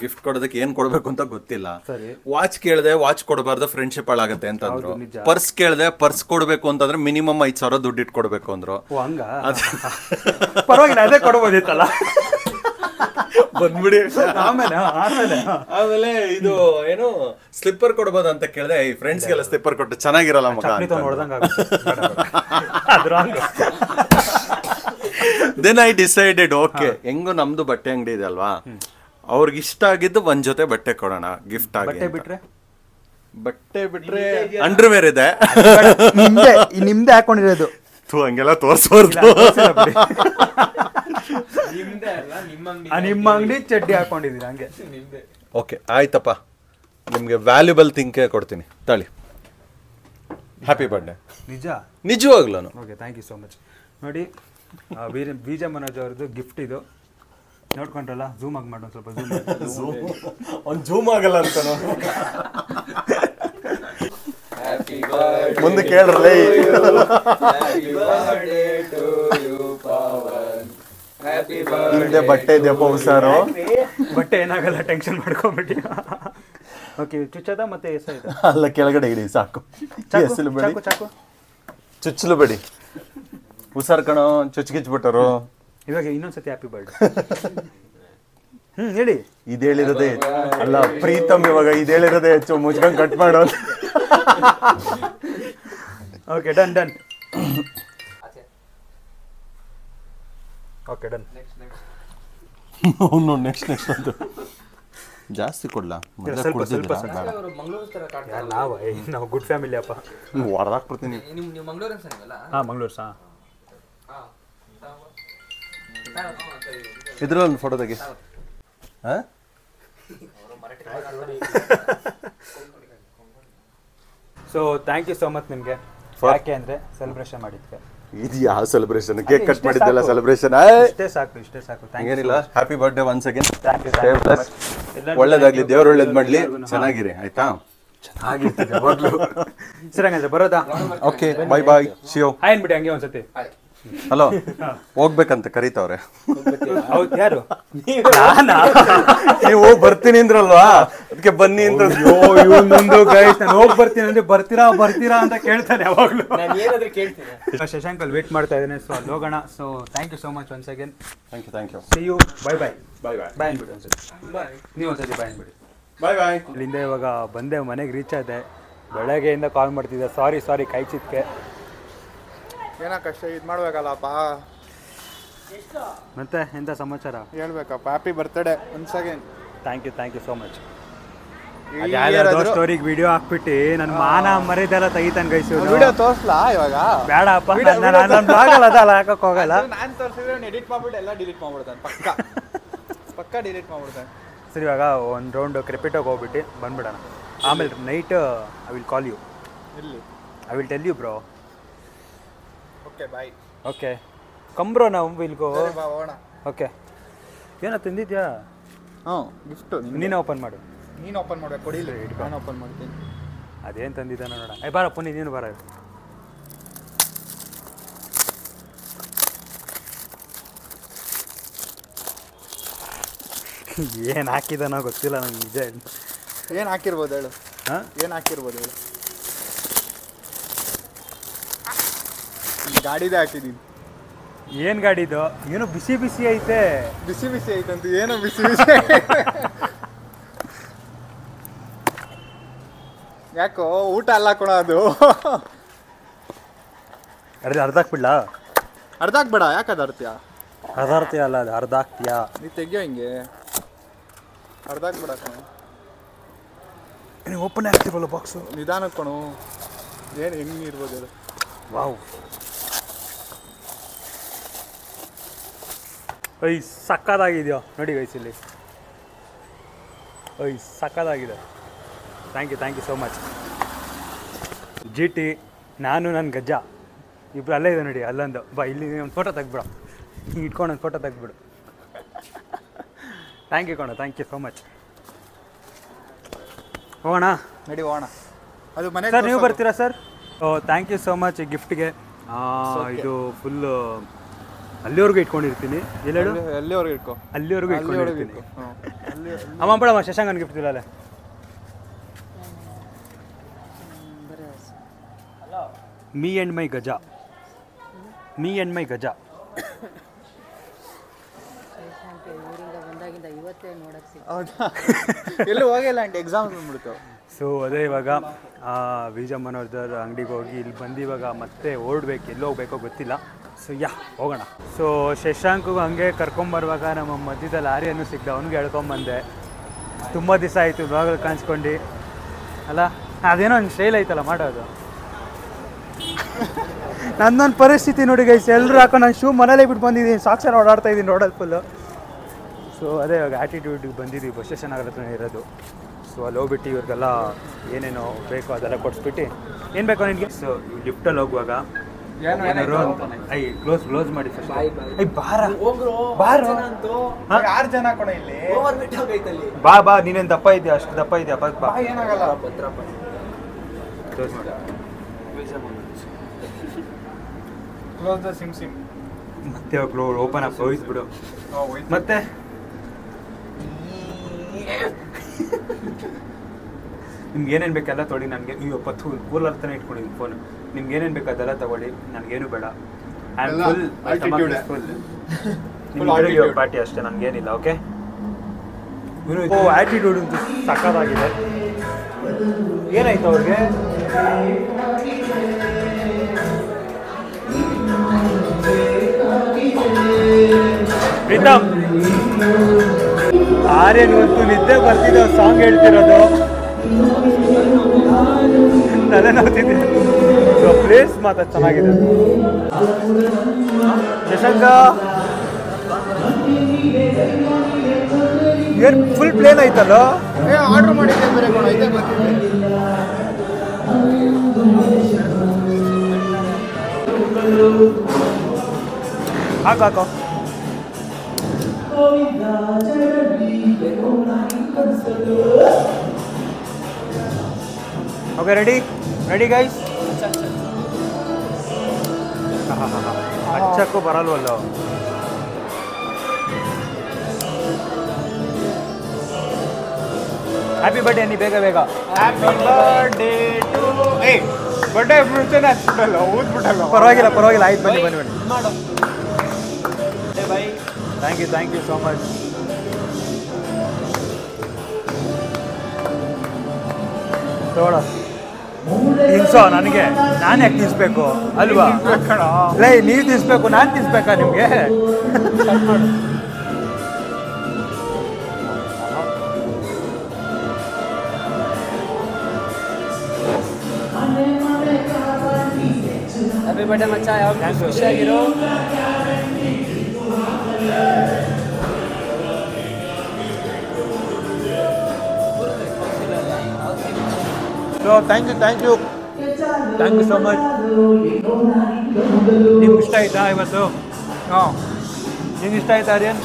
ಗಿಫ್ಟ್ ಕೊಡೋದಕ್ಕೆ ಏನ್ ಕೊಡ್ಬೇಕು ಅಂತ ಗೊತ್ತಿಲ್ಲ. ವಾಚ್ ಕೇಳ್ದೆ, ವಾಚ್ ಕೊಡಬಾರ್ದು, ಫ್ರೆಂಡ್ಶಿಪ್ ಹಾಳಾಗತ್ತೆ ಅಂತಂದ್ರು. ಪರ್ಸ್ ಕೇಳ್ದೆ, ಪರ್ಸ್ ಕೊಡ್ಬೇಕು ಅಂತಂದ್ರೆ ಮಿನಿಮಮ್ 5,000 ದುಡ್ಡು ಇಟ್ಟು ಕೊಡ್ಬೇಕು ಅಂದ್ರು. ಪರವಾಗಿಲ್ಲ, ಅದೇ ಕೊಡ್ಬೋದಿತ್ತಲ್ಲ. ಬಂದ್ಬಿಡಿ. ಆಮೇಲೆ ಇದು ಏನು ಸ್ಲಿಪ್ಪರ್ ಕೊಡ್ಬೋದು ಅಂತ ಕೇಳ್ದೆ. ಈ ಫ್ರೆಂಡ್ಸ್ಗೆಲ್ಲ ಸ್ಲಿಪ್ಪರ್ ಕೊಟ್ಟು ಚೆನ್ನಾಗಿರಲ್ಲ ಮಗ. ದೆನ್ ಐ ಡಿಸೈಡೆಡ್, ಓಕೆ ಹೆಂಗು ನಮ್ದು ಬಟ್ಟೆ ಅಂಗಡಿ ಇದೆ ಅಲ್ವಾ, ಅವ್ರಿಗೆ ಇಷ್ಟ ಆಗಿದ್ದು ಒಂದ್ ಜೊತೆ ಬಟ್ಟೆ ಕೊಡೋಣ ಗಿಫ್ಟ್ ಆಗಿ. ಬಟ್ಟೆ ಬಿಟ್ರೆ ಅಂಡರ್ವೇರ್ ಇದೆ, ನಿಮ್ದೆ ಹಾಕೊಂಡಿರೋದು. ಹಂಗೆಲ್ಲ ತೋರ್ಸ್ಬಾರ್ದು. ನಿಮ್ಮ ಅಂಗಡಿ ಚಡ್ಡಿ ಹಾಕೊಂಡಿದ್ದೀರಾ ಹಂಗೆ. ಓಕೆ ಆಯ್ತಪ್ಪ, ನಿಮ್ಗೆ ವ್ಯಾಲ್ಯೂಬಲ್ ಥಿಂಕ್ ಕೊಡ್ತೀನಿ ತಾಳಿ. Happy birthday. ನಿಜವಾಗ್ಲೂ. Okay, thank you so much. ನೋಡಿ ಬೀಜ ಮನೋಜ್ ಅವ್ರದ್ದು ಗಿಫ್ಟ್ ಇದು. ನೋಡ್ಕೊಂಡ್ರಲ್ಲ, ಝೂಮ್ ಆಗಿ ಮಾಡೋಣ ಸ್ವಲ್ಪ. ಒಂದು ಝೂಮ್ ಆಗಲ್ಲ ಅಂತ ಮುಂದೆ ಕೇಳ್ರಲ್ಲ. ಹಿಂದೆ ಬಟ್ಟೆ ಇದೆಯಪ್ಪ ಹುಷಾರು. ಬಟ್ಟೆ ಏನಾಗಲ್ಲ, ಟೆನ್ಷನ್ ಮಾಡ್ಕೊಂಬಿಟ್ಟು. ಓಕೆ, ಚುಚ್ಚದ ಮತ್ತೆ ಎಸಾಯ್ತು ಅಲ್ಲ, ಕೆಳಗಡೆ ಇಡಿ ಸಾಕು. ಎಸಲು ಬೇಡಿ, ಚುಚ್ಚಲು ಬೇಡಿ. ಹುಷಾರ್ ಕಣೋ, ಚುಚ್ಚಿಗಿಚ್ಬಿಟ್ಟರು. ಇವಾಗ ಇನ್ನೊಂದ್ಸತಿ ಹ್ಯಾಪಿ ಬರ್ಡೇ ಹೇಳಿ. ಇದು ಹೇಳಿರೋದೇ ಅಲ್ಲ ಪ್ರೀತಮ್, ಇವಾಗ ಇದು ಹೇಳಿರೋದೇ ಹೆಚ್ಚು. ಮುಚ್ಕೊಂಡು ಕಟ್ ಮಾಡೋ. Okay, done. Okay, done. Next ಅಂತ ಜಾಸ್ತಿ ಕೊಡ್ಲಾ? ನಾವು ಗುಡ್ ಫ್ಯಾಮಿಲಿ ಅಪ್ಪ. ಹೊರದಾಕ್ಬಿಡ್ತೀನಿ. ಹಾಂ, ಮಂಗಳೂರು ಸಾ. ಇದ್ರಲ್ಲಿ ಒಂದು ಫೋಟೋ ತೆಗಿ. So thank you so much ನಿಮಗೆ. ಯಾಕೆ ಅಂದರೆ ಸೆಲೆಬ್ರೇಷನ್ ಮಾಡಿದ್ದೆ. ಇದು ಯಾವ ಸೆಲೆಬ್ರೇಷನ್? ಕೇಕ್ ಕಟ್ ಮಾಡಿದ್ದೆಲ್ಲ ಸೆಲೆಬ್ರೇಷನ್. ಇಷ್ಟೇ ಸಾಕು. ಏನಿಲ್ಲ, happy birthday once again. Thank you. ಒಳ್ಳೇದಾಗ್ಲಿ, ದೇವ್ರು ಒಳ್ಳೇದು ಮಾಡ್ಲಿ, ಚೆನ್ನಾಗಿರಿ ಆಯ್ತಾ? ಚೆನ್ನಾಗಿರ್ತಿದೆ ಯಾವಾಗಲೂ. ಸರಿ, ಹಂಗಂದ್ರೆ ಬರೋದಾ? ಓಕೆ, ಬೈ ಬಾಯ್, ಶಿಯೋ. ಹಾಯ್ ಬಿಡಿ ಹಂಗೆ ಒಂದ್ಸತಿ. ಹಲೋ, ಹೋಗ್ಬೇಕಂತ ಕರೀತಾವ್ರೆ. ಹೌದು, ಯಾರು? ನೀವು ಬರ್ತೀನಿ ಅಂದ್ರಲ್ವಾ, ಅದಕ್ಕೆ ಬನ್ನಿ ಅಂತ. ಇವನೊಂದು ಗೈಸ್, ನಾನು ಹೋಗಿ ಬರ್ತೀನಿ ಅಂದ್ರೆ ಬರ್ತೀರಾ ಅಂತ ಕೇಳ್ತಾನೆ ಯಾವಾಗಲೂ. ಶಶಾಂಕ್ ಅಲ್ಲಿ ವೇಟ್ ಮಾಡ್ತಾ ಇದ್ದೇನೆ. ಸೊ ಅಲ್ಲಿ ಹೋಗೋಣ. So thank you so much once again. Thank you. See you. Bye ಅಂದ್ಬಿಡಿ ಒಂದ್ಸತಿ. ನೀವು ಒಂದ್ಸತಿ ಬಾಯ್ ಅಂದ್ಬಿಡಿ. ಬಾಯ್. ಇಲ್ಲಿಂದ ಇವಾಗ ಬಂದೆ, ಮನೆಗೆ ರೀಚ್ ಆದೆ. ಬೆಳಗ್ಗೆಯಿಂದ ಕಾಲ್ ಮಾಡ್ತಿದ್ದೆ. ಸಾರಿ ಕೈ ಚಿತ್ಕೆ. ಏನಕ್ಕಷ್ಟ ಇದು ಮಾಡ್ಬೇಕಲ್ಲಪ್ಪ. ಮತ್ತೆ ಎಂಥ ಸಮಾಚಾರ ಹೇಳ್ಬೇಕಪ್ಪ. Happy birthday once again. Thank you so much. ಸ್ಟೋರಿಗೆ ವಿಡಿಯೋ ಹಾಕ್ಬಿಟ್ಟು ನನ್ನ ಮಾನ ಮರ್ಯಾದೆಲ್ಲ ತೆಗಿತಾನೆ ಗೈಸ್. ವಿಡಿಯೋ ತೋರಿಸ್ಲಾ ಇವಾಗ? ಬೇಡಪ್ಪ, ನನ್ನ ಬ್ಲಾಗಲ್ಲ ಅದಲ್ಲ, ಹಾಕಕ್ಕೆ ಹೋಗಲ್ಲ. ನಾನು ತೋರಿಸಿದ್ರೆ ಎಡಿಟ್ ಮಾಡ್ಬಿಟ್ಟು ಎಲ್ಲ ಡಿಲೀಟ್ ಮಾಡ್ಬಿಡ್ತಾನೆ. ಪಕ್ಕ ಡಿಲೀಟ್ ಮಾಡ್ಬಿಡ್ತಾನೆ. ಸರಿ, ಇವಾಗ ಒಂದು ರೌಂಡ್ ಕ್ರಿಕೆಟಿಗೆ ಹೋಗ್ಬಿಟ್ಟು ಬಂದ್ಬಿಡೋಣ. ಆಮೇಲೆ night I will call you. ಇಲ್ಲಿ I will tell you bro. Okay, bye. Okay, come bro, ನಾವು ವಿಲ್ ಗೋ. ಹೋಗೋಣ. ಓಕೆ, ಏನೋ ತಿಂದಿದ್ಯಾ? ಗಿಫ್ಟು ನೀನು ಓಪನ್ ಮಾಡು. ನೀನು ಓಪನ್ ಮಾಡ್ಬೇಕು. ಕೊಡಿಲ್ಲ, ನಾನು ಓಪನ್ ಮಾಡ್ತೀನಿ. ಅದೇನು ತಂದಿದ್ದಾನ ನೋಡೋಣ. ಬಾರ ಪುನಿ, ನೀನು ಬಾರ. ಏನು ಹಾಕಿದಾನೋ ಗೊತ್ತಿಲ್ಲ ನಂಗೆ ನಿಜ. ಏನು ಹಾಕಿರ್ಬೋದು ಹೇಳು? ಹಾಂ, ಏನು ಹಾಕಿರ್ಬೋದು ಹೇಳು? ಗಾಡಿದೇ ಹಾಕಿದ್ದೀನಿ. ಏನು ಗಾಡಿದು? ಏನೋ ಬಿಸಿ ಐತೆ. ಬಿಸಿ ಐತಂತ. ಏನೋ ಬಿಸಿ ಯಾಕೋ ಊಟ ಅಲ್ಲ ಕೊಡ ಅದು. ಅರ್ಧ ಹಾಕ್ಬಿಡ್ಲಾ? ಅರ್ಧ ಹಾಕ್ಬೇಡ. ಯಾಕೆ ಅದು ಅರ್ತ್ಯಾ? ಅರ್ಧ ಅಲ್ಲ, ಅದು ಅರ್ಧ ಹಾಕ್ತೀಯಾ? ನೀ ತೆಗಿಯೋ ಹಿಂಗೆ. ಅರ್ಧ ಹಾಕ್ಬೇಡ. ಏನು ಓಪನ್ ಆಗ್ತಿರಲ್ಲ ಬಾಕ್ಸು. ನಿಧಾನಕ್ಕೆ ಕಣೋ, ಏನು ಹೆಂಗೆ ಇರ್ಬೋದು ಅದು. ವಾವ್, ಐ ಸಕ್ಕದಾಗಿದೆಯೋ ನೋಡಿ ಗೈಸ್ ಇಲ್ಲಿ. ಐ ಸಕ್ಕದಾಗಿದೆ. Thank you so much. G T, ನಾನು ನನ್ನ ಗಜ್ಜ ಇಬ್ಬರು ಅಲ್ಲೇ ಇದೆ ನೋಡಿ, ಅಲ್ಲೊಂದು ಬಾ, ಇಲ್ಲಿ ಒಂದು ಫೋಟೋ ತೆಗ್ಬಿಡು, ಹಿಂಗೆ ಇಟ್ಕೊಂಡು ಒಂದು ಫೋಟೋ ತೆಗ್ಬಿಡು. ಥ್ಯಾಂಕ್ ಯು ಕಣ, ಥ್ಯಾಂಕ್ ಯು ಸೋ ಮಚ್. ಹೋಗೋಣ, ನಡಿ ಹೋಗೋಣ. ಅದು ಮನೆ ಸರ್ ನೀವು ಬರ್ತೀರಾ sir? Thank you so much ಈ ಗಿಫ್ಟ್ಗೆ. ಇದು ಫುಲ್ಲು ಅಲ್ಲಿವರೆಗೂ ಇಟ್ಕೊಂಡಿರ್ತೀನಿ. ಎಲ್ಲೇಳು? ಎಲ್ಲಿವರೆಗೂ ಇಟ್ಕೋ, ಅಲ್ಲಿವರೆಗೂ ಇಟ್ಕೊಂಡಿರ್ತೀನಿ. ಅಮ್ಮ ಬಿಡಮ್ಮ, ಶಶಾಂಕನ್ ಗಿಫ್ಟ್ ಇಲ್ಲ ಅಲ್ಲೇ. ಮೀ ಆ್ಯಂಡ್ ಮೈ ಗಜ, ಮೀ ಆ್ಯಂಡ್ ಮೈ ಗಜ. ಹೌದಾ? ಎಲ್ಲೂ ಹೋಗಿಲ್ಲ ಆಂಟಿ, ಎಕ್ಸಾಮ್ ಬಂದ್ಬಿಡ್ತು. ಸೊ ಅದೇ ಇವಾಗ ವಿಜ ಮನೋಜರ್ ಅಂಗಡಿಗೆ ಹೋಗಿ ಇಲ್ಲಿ ಬಂದು ಇವಾಗ ಮತ್ತೆ ಓಡಬೇಕು, ಎಲ್ಲಿ ಹೋಗ್ಬೇಕೋ ಗೊತ್ತಿಲ್ಲ. ಸೊ ಹೋಗೋಣ. ಸೊ ಶಶಾಂಕ್ಗೂ ಹಂಗೆ ಕರ್ಕೊಂಬರುವಾಗ ನಮ್ಮ ಮಧ್ಯದಲ್ಲಿ ಆರ್ಯನೂ ಸಿಗ್ದ, ಅವ್ನಿಗೆ ಹೇಳ್ಕೊಂಬಂದೆ. ತುಂಬ ದಿವಸ ಆಯಿತು ಬ್ಲಾಗಲ್ಲಿ ಕಾಣಿಸ್ಕೊಂಡು ಅಲ್ಲ, ಅದೇನೋ ಒಂದು ಸ್ಟೈಲ್ ಐತಲ್ಲ ಮಾಡೋದು. ನನ್ನೊಂದು ಪರಿಸ್ಥಿತಿ ನೋಡಿ ಗೈಸ್, ಎಲ್ಲರೂ ಹಾಕೊಂಡು ನಾನು ಶೂ ಮನೇಲೇ ಬಿಟ್ಟು ಬಂದಿದ್ದೀನಿ, ಸಾಕ್ಷರ ಓಡಾಡ್ತಾ ಇದ್ದೀನಿ ರೋಡಲ್ಲಿ ಫುಲ್ಲು. ಸೊ ಅದೇ ಇವಾಗ ಆ್ಯಟಿಟ್ಯೂಡ್ಗೆ ಬಂದಿದ್ದೀವಿ, ಬಸ್ ಸ್ಟೇಷನ್ ಹತ್ರ ಇರೋದು. ಸೊ ಅಲ್ಲಿ ಹೋಗ್ಬಿಟ್ಟು ಇವ್ರಿಗೆಲ್ಲ ಏನೇನೋ ಬೇಕೋ ಅದೆಲ್ಲ ಕೊಡಿಸ್ಬಿಟ್ಟು, ಏನು ಬೇಕೋ ನಿನಗೆ. ಸೊ ಲಿಫ್ಟಲ್ಲಿ ಹೋಗುವಾಗ ಏನಾರು ಐ ಕ್ಲೋಸ್ ಮಾಡಿ ಫಸ್ಟ್. ಐ ಬಾರ 6 ಜನ ಕಣ ಇಲ್ಲಿ. ಬಾ ನೀನೇನು ದಪ್ಪ ಇದೆಯಾ, ಅಷ್ಟು ದಪ್ಪ ಇದೆಯಾ, ಬಾ ಏನಾಗಲ್ಲ. ಕ್ಲೋಸ್ ಮಾಡಿ. ಕ್ಲೋಸ್ ದ ಸಿಮ್ ಮತ್ತೆ ಓಪನ್ ಅಪ್ ಹೋಯ್ಸ್ಬಿಡು. ಮತ್ತೆ ನಿಮ್ಗೆ ಏನೇನು ಬೇಕೆಲ್ಲ ತೊಗೊಳ್ಳಿ. ನನಗೆ ನೀವು ಕೂಲರ್ ತಾನೇ ಇಟ್ಕೊಂಡಿದ್ದೀನಿ ಫೋನು. ನಿಮ್ಗೆ ಏನೇನು ಬೇಕು ಅದೆಲ್ಲ ತಗೊಳ್ಳಿ, ನನಗೇನು ಬೇಡ. ಐ ಆಮ್ ಫುಲ್ ನಿಮ್ಗೆ ಪಾರ್ಟಿ ಅಷ್ಟೇ, ನನಗೇನಿಲ್ಲ. ಓಕೆ, ಆ್ಯಟಿಟ್ಯೂಡ್ ಅಂತೂ ಸಕ್ಕತ್ತಾಗಿದೆ. ಏನಾಯ್ತು ಅವ್ರಿಗೆ? ಪ್ರೀತಮ್, ಆರ್ಯನಿಗಂತೂ ನಿದ್ದೆ ಬರ್ತಿದ್ದೆ ಸಾಂಗ್ ಹೇಳ್ತಿರೋದು, ತಲೆ ನೋಡ್ತಿದ್ದೆ. ಸೊ ಪ್ಲೇಸ್ ಮಾತ್ರ ಚೆನ್ನಾಗಿದೆ. ಶಶಾಂಕ ಏನು ಫುಲ್ ಪ್ಲೇನ್ ಐತಲ್ಲ? ಆರ್ಡರ್ ಮಾಡಿದ್ದೆ ಬೇರೆ ಕಣ, ಇದೇ ಗೊತ್ತಿದೆ. ಹಾಕೋ. Okay, ready guys. ಹಚ್ಚಕ್ಕೂ ಬರಲ್ವಲ್ಲ. ಹ್ಯಾಪಿ ಬರ್ಡೇ ಅನ್ನಿ, ಬೇಗ ಹ್ಯಾಪಿ ಬರ್ಡೇ ಟು. ಬರ್ಡೇ ಬಿಡ್ತೇನೆ ಹಚ್ಬಿಟ್ಟಲ್ಲ, ಊದ್ಬಿಟ್ಟಲ್ಲ. ಪರವಾಗಿಲ್ಲ, ಆಯ್ತು, ಬನ್ನಿ. ಮಾಡು. Bye. Thank you so much. ತೋಳ ತಿನ್ಸೋ ನನಗೆ, ನಾನು ಯಾಕೆ ತಿನ್ಸ್ಬೇಕು ಅಲ್ವಾ? ಲೈ ನೀವು ತಿನ್ಸ್ಬೇಕು, ನಾನು ತಿನ್ಸ್ಬೇಕಾ ನಿಮಗೆ? ಹ್ಯಾಪಿ ಬರ್ಡೇ ಮಚ್ಚ, ಯಾವಾಗ ಖುಷಿಯಾಗಿರೋ. So thank you so much. ನಿಮ್ಗೆ ಇಷ್ಟ ಆಯ್ತಾ ಇವತ್ತು? ನಿಮ್ಗೆ ಇಷ್ಟ ಆಯ್ತಾ ಆರ್ಯನ್?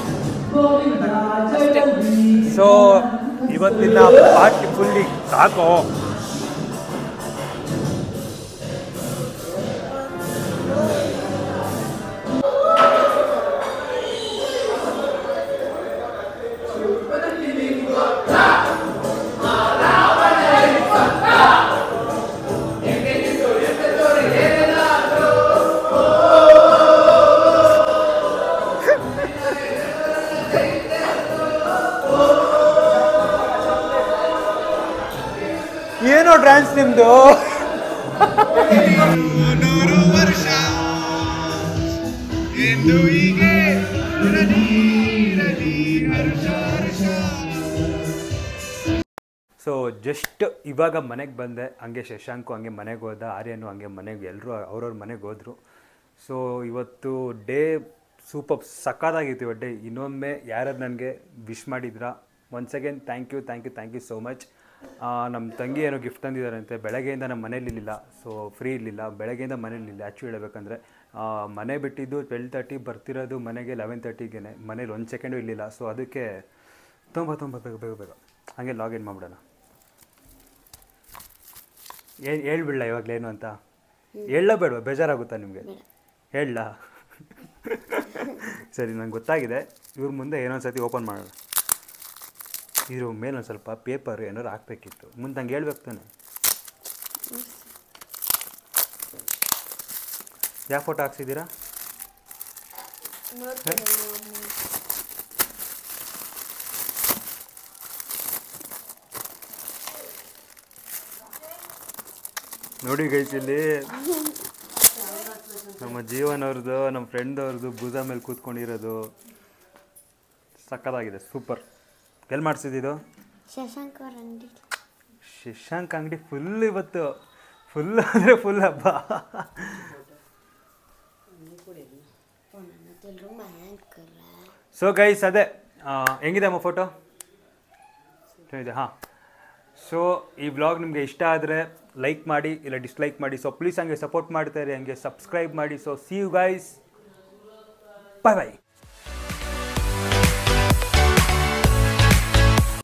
ಸೊ ಇವತ್ತಿನ ಪಾರ್ಟಿ ಫುಲ್ಲಿ ಸಾಕು. ಏನೋ ಡ್ಯಾನ್ಸ್ ನಿಮ್ದು? ಸೊ ಜಸ್ಟ್ ಇವಾಗ ಮನೆಗೆ ಬಂದೆ, ಹಂಗೆ ಶಶಾಂಕು ಹಂಗೆ ಮನೆಗೆ ಹೋದ, ಆರ್ಯನು ಹಂಗೆ ಮನೆಗೆ, ಎಲ್ಲರೂ ಅವ್ರವ್ರ ಮನೆಗೆ ಹೋದರು. ಸೊ ಇವತ್ತು ಡೇ ಸೂಪರ್ ಸಕ್ಕತ್ತಾಗಿತ್ತು ಇವತ್ತು ಡೇ. ಇನ್ನೊಮ್ಮೆ ಯಾರು ನನಗೆ ವಿಶ್ ಮಾಡಿದ್ರಾ, once again thank you so much. ನಮ್ಮ ತಂಗಿ ಏನೋ ಗಿಫ್ಟ್ ತಂದಿದ್ದಾರಂತೆ. ಬೆಳಗ್ಗೆಯಿಂದ ನಮ್ಮ ಮನೇಲಿರಲಿಲ್ಲ, ಸೊ ಫ್ರೀ ಇರಲಿಲ್ಲ. ಬೆಳಗ್ಗೆಯಿಂದ ಮನೇಲಿಲ್ಲ ಆ್ಯಕ್ಚುಲಿ ಹೇಳಬೇಕಂದ್ರೆ. ಮನೆ ಬಿಟ್ಟಿದ್ದು 12:30, ಬರ್ತಿರೋದು ಮನೆಗೆ 11:30ಗೆ. ಮನೇಲಿ 1 ಸೆಕೆಂಡು ಇರಲಿಲ್ಲ. ಸೊ ಅದಕ್ಕೆ ತುಂಬ ಬೇಗ ಹಾಗೆ ಲಾಗಿನ್ ಮಾಡಿಬಿಡೋಣ. ಹೇಳ್ಬಿಡಲ ಇವಾಗಲೇನು ಅಂತ? ಹೇಳಬೇಡವಾ? ಬೇಜಾರಾಗುತ್ತಾ ನಿಮಗೆ? ಹೇಳಲ್ಲ? ಸರಿ, ನಂಗೆ ಗೊತ್ತಾಗಿದೆ. ಇವ್ರ ಮುಂದೆ ಏನೊಂದು ಸತಿ ಓಪನ್ ಮಾಡೋಣ. ಇದ್ರ ಮೇಲೆ ಒಂದು ಸ್ವಲ್ಪ ಪೇಪರ್ ಏನಾದ್ರು ಹಾಕ್ಬೇಕಿತ್ತು. ಮುಂದೆ ಹಂಗೆ ಹೇಳ್ಬೇಕು ತಾನೆ. ಯಾವ ಫೋಟೋ ಹಾಕ್ಸಿದ್ದೀರಾ? ನೋಡಿ ಗೈಸ್, ಇಲ್ಲಿ ನಮ್ಮ ಜೀವನ್ ಅವ್ರದ್ದು, ನಮ್ಮ ಫ್ರೆಂಡ್ ಅವ್ರದ್ದು ಭುಜ ಮೇಲೆ ಕೂತ್ಕೊಂಡಿರೋದು ಸಕ್ಕತ್ತಾಗಿದೆ, ಸೂಪರ್. ಎಲ್ಲಿ ಮಾಡಿಸಿದ್ದು? ಶಶಾಂಕ್ ಅಂಗಡಿ ಫುಲ್ ಇವತ್ತು, ಫುಲ್ ಅಂದರೆ ಫುಲ್ ಹಬ್ಬ. ಸೊ ಗೈಸ್, ಅದೇ ಹೆಂಗಿದೆ ಅಮ್ಮ ಫೋಟೋ? ಇದೆ. ಹಾಂ, ಸೊ ಈ ವ್ಲಾಗ್ ನಿಮಗೆ ಇಷ್ಟ ಆದರೆ ಲೈಕ್ ಮಾಡಿ, ಇಲ್ಲ ಡಿಸ್ಲೈಕ್ ಮಾಡಿ. ಸೊ ಪ್ಲೀಸ್ ಹಂಗೆ ಸಪೋರ್ಟ್ ಮಾಡ್ತಾರೆ, ಹಂಗೆ ಸಬ್ಸ್ಕ್ರೈಬ್ ಮಾಡಿ. So see you guys, bye.